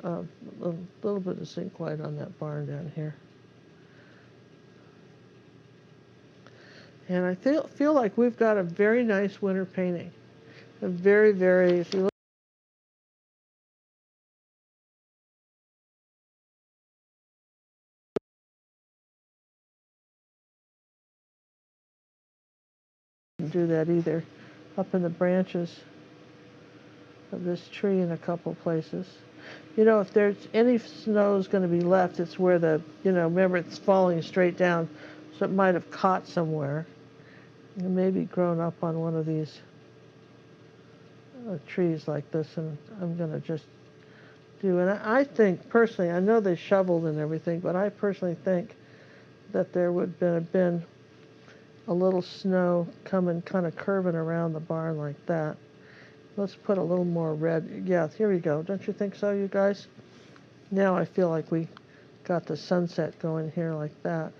A little bit of zinc light on that barn down here. And I feel like we've got a very nice winter painting. A very, very, if you look, do that either. Up in the branches of this tree in a couple places. You know, if there's any snow is going to be left, it's where the, you know, remember it's falling straight down, so it might have caught somewhere. And maybe grown up on one of these trees like this, and I'm going to just do, and I think personally, I know they shoveled and everything, but I personally think that there would have been a little snow coming, kind of curving around the barn like that. Let's put a little more red. Yeah, here we go. Don't you think so, you guys? Now I feel like we got the sunset going here like that.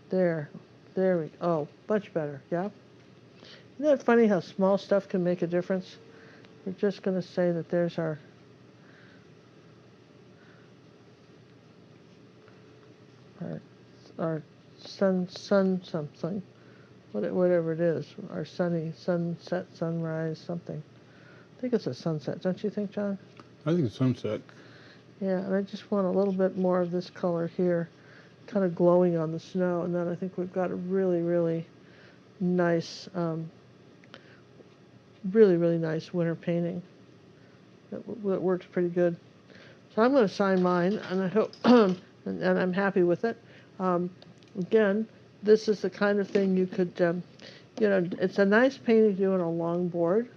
There we go. Oh, much better, yeah? Isn't that funny how small stuff can make a difference? We're just going to say that there's our sun something, whatever it is, our sunny sunset, sunrise, something. I think it's a sunset, don't you think, John? I think it's sunset. Yeah, and I just want a little bit more of this color here, kind of glowing on the snow, and then I think we've got a really, really nice, really nice winter painting that works pretty good. So I'm going to sign mine, and I hope, and I'm happy with it. Again, this is the kind of thing you could, you know, it's a nice painting to do on a long board.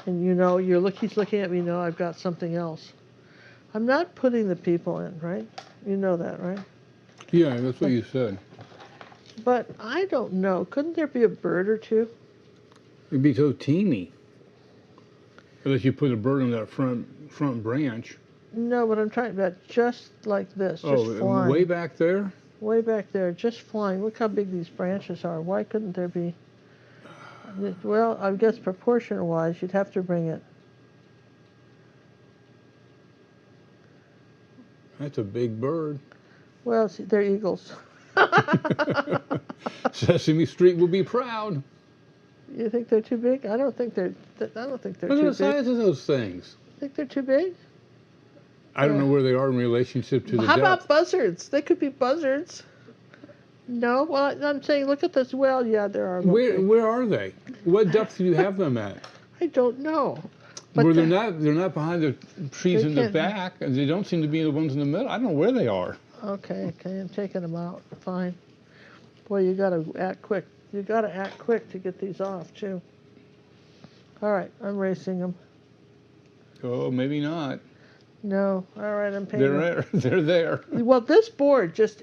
And you know, he's looking at me, no, I've got something else. I'm not putting the people in, right? You know that, right? Yeah, that's what you said. But I don't know. Couldn't there be a bird or two? It'd be so teeny. Unless you put a bird on that front branch. No, but I'm talking about just like this, just flying. Way back there? Way back there, just flying. Look how big these branches are. Why couldn't there be? Well, I guess proportion-wise, you'd have to bring it. That's a big bird. Well, see, they're eagles. Sesame Street will be proud. You think they're too big? I don't think they're. I don't think they're Look too at the big. size of those things. Think they're too big? I don't know where they are in relationship to the How depth. about buzzards? They could be buzzards. No, well, I'm saying, look at this. Well, yeah, there are. Where are they? What depth do you have them at? I don't know. But Where they're not behind the trees They in the can't- back, and they don't seem to be the ones in the middle. I don't know where they are. Okay, I'm taking them out. Fine. Boy, you got to act quick. You got to act quick to get these off too. All right, I'm racing them. Oh, maybe not. No, all right, I'm painting. They're there. Well, this board just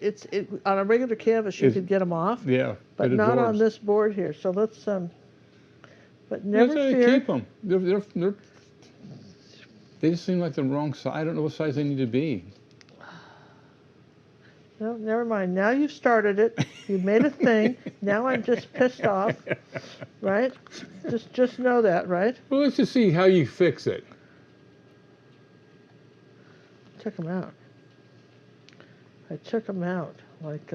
on a regular canvas you could get them off, Yeah, but it not on absorbs. this board here. So let's but never That's how they fear. keep them. They just seem like the wrong size. I don't know what size they need to be. No, never mind. Now you've started it. You've made a thing. Now I'm just pissed off, right? Just know that, right? Well, let's just see how you fix it. Took them out. I took them out like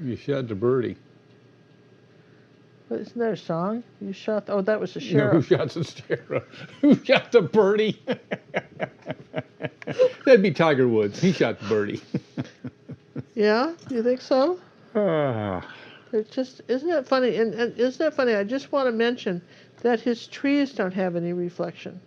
You shot the birdie. isn't there a song? You shot. Oh, that was the No, sheriff. who shot the sheriff? Who shot the birdie? That'd be Tiger Woods. He shot the birdie. Yeah, you think so? Ah. It's just, isn't that funny? And isn't that funny? I just want to mention that his trees don't have any reflection.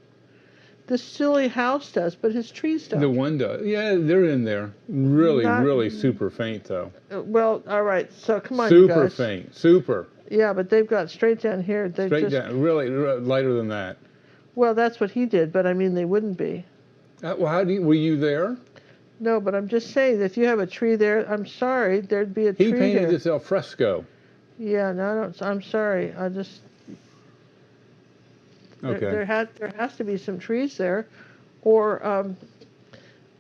This silly house does, but his trees don't. The one does. Yeah, they're in there. Really, Not- really super faint, though. Well, all right. So come on, you Super guys. faint. Super. Yeah, but they've got straight down here. They've Straight just. down. Really lighter than that. Well, that's what he did, but I mean, they wouldn't be. Well, were you there? No, but I'm just saying, if you have a tree there, I'm sorry, there'd be a tree He there. painted this al fresco. Yeah, no, I don't, I'm sorry. I just, Okay. there has to be some trees there, or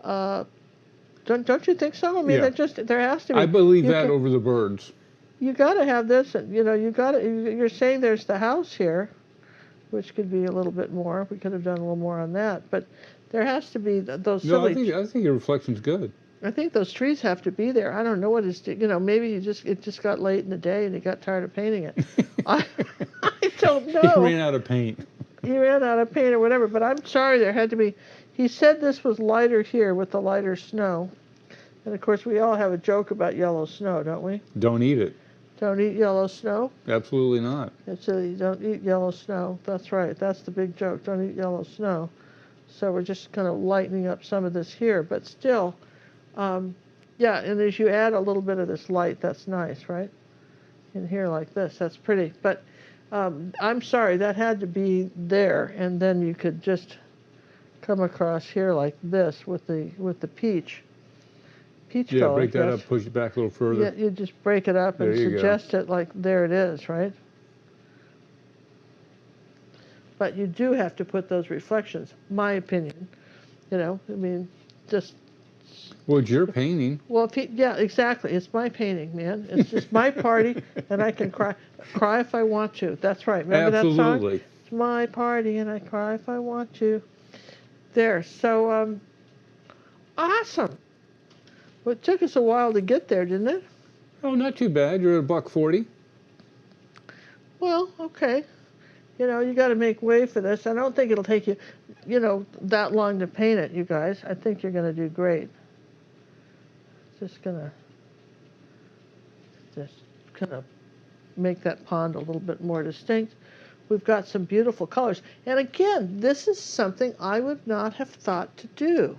don't you think so? I mean, Yeah. there has to be. I believe You that can- over the birds. You got to have this, and you're saying there's the house here, which could be a little bit more. We could have done a little more on that, but there has to be those No, silly. I think your reflection's good. I think those trees have to be there. I don't know what is, maybe it just got late in the day and he got tired of painting it. I don't know. He ran out of paint. He ran out of paint or whatever, but I'm sorry, there had to be. He said this was lighter here with the lighter snow. And of course, we all have a joke about yellow snow, don't we? Don't eat it. Don't eat yellow snow. Absolutely not. It's you don't eat yellow snow. That's right. That's the big joke. Don't eat yellow snow. So we're just kind of lightening up some of this here, but still, yeah. And as you add a little bit of this light, that's nice, right? In here like this, that's pretty. But I'm sorry, that had to be there, and then you could just come across here like this with the peach Yeah, color. break that up, push it back a little further. Yeah, you just break it up and There you go. suggest it like there it is, right? But you do have to put those reflections, my opinion. I mean, just. Well, it's your painting. Well, yeah, exactly. It's my painting, man. It's just my party, and I can cry if I want to. That's right. Remember that song? Absolutely. It's my party, and I cry if I want to. There. So, awesome. Well, it took us a while to get there, didn't it? Oh, not too bad. You're at $1.40. Well, okay. You got to make way for this. I don't think it'll take you, that long to paint it, you guys. I think you're going to do great. Just gonna make that pond a little bit more distinct. We've got some beautiful colors. And again, this is something I would not have thought to do.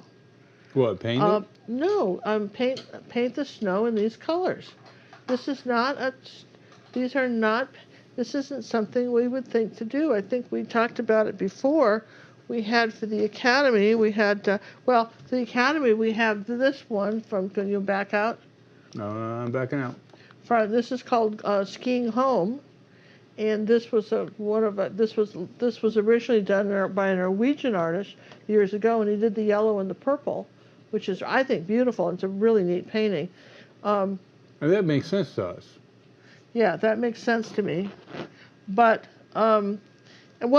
What, paint it? No, paint the snow in these colors. This isn't something we would think to do. I think we talked about it before. We had for the Academy, the Academy, we have this one can you back out? No, I'm backing out. This is called Skiing Home. And this was this was originally done by a Norwegian artist years ago, and he did the yellow and the purple, which is, I think, beautiful. It's a really neat painting. And that makes sense to us. Yeah, that makes sense to me. But, well,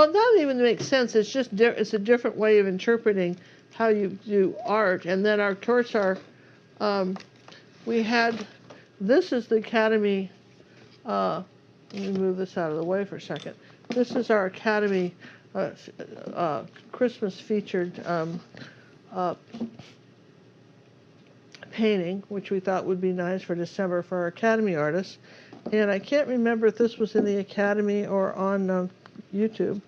it doesn't even make sense. It's just it's a different way of interpreting how you do art. And then, of course, this is the Academy, let me move this out of the way for a second. This is our Academy Christmas featured painting, which we thought would be nice for December for our Academy artists. And I can't remember if this was in the Academy or on YouTube.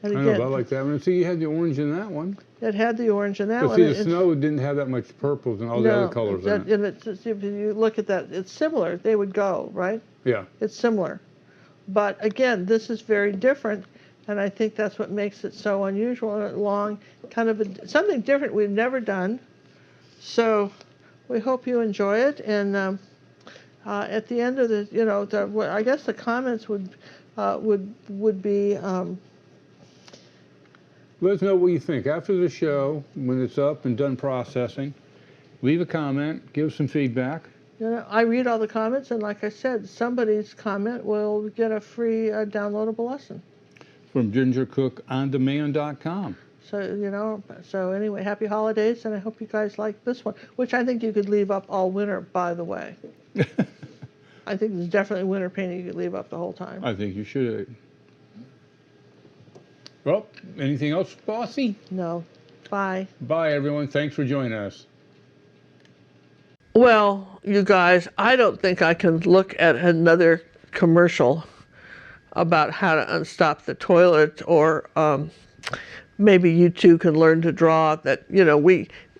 And I again, know, but I like that one. See, you had the orange in that one. it had the orange in that But one. see, the snow didn't have that much purples and all the other colors in it. And if you look at that, it's similar. They would go, right? Yeah. It's similar. But again, this is very different, and I think that's what makes it so unusual and long, kind of something different we've never done. So we hope you enjoy it. And at the end of the, I guess the comments would be. Let us know what you think. After the show, when it's up and done processing, leave a comment, give some feedback. I read all the comments, and like I said, somebody's comment will get a free downloadable lesson. From gingercookondemand.com. So anyway, happy holidays, and I hope you guys like this one, which I think you could leave up all winter, by the way. I think there's definitely winter painting you could leave up the whole time. I think you should. Well, anything else, Bossy? No. Bye. Bye, everyone. Thanks for joining us. Well, you guys, I don't think I can look at another commercial about how to unstop the toilet, or maybe you two can learn to draw. That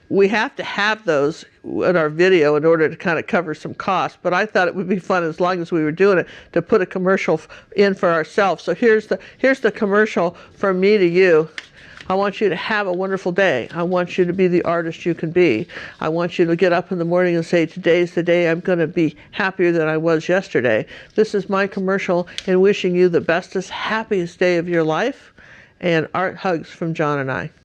we have to have those in our video in order to kind of cover some costs. But I thought it would be fun, as long as we were doing it, to put a commercial in for ourselves. So here's the commercial from me to you. I want you to have a wonderful day. I want you to be the artist you can be. I want you to get up in the morning and say, today's the day I'm going to be happier than I was yesterday. This is my commercial in wishing you the bestest, happiest day of your life. And art hugs from John and I.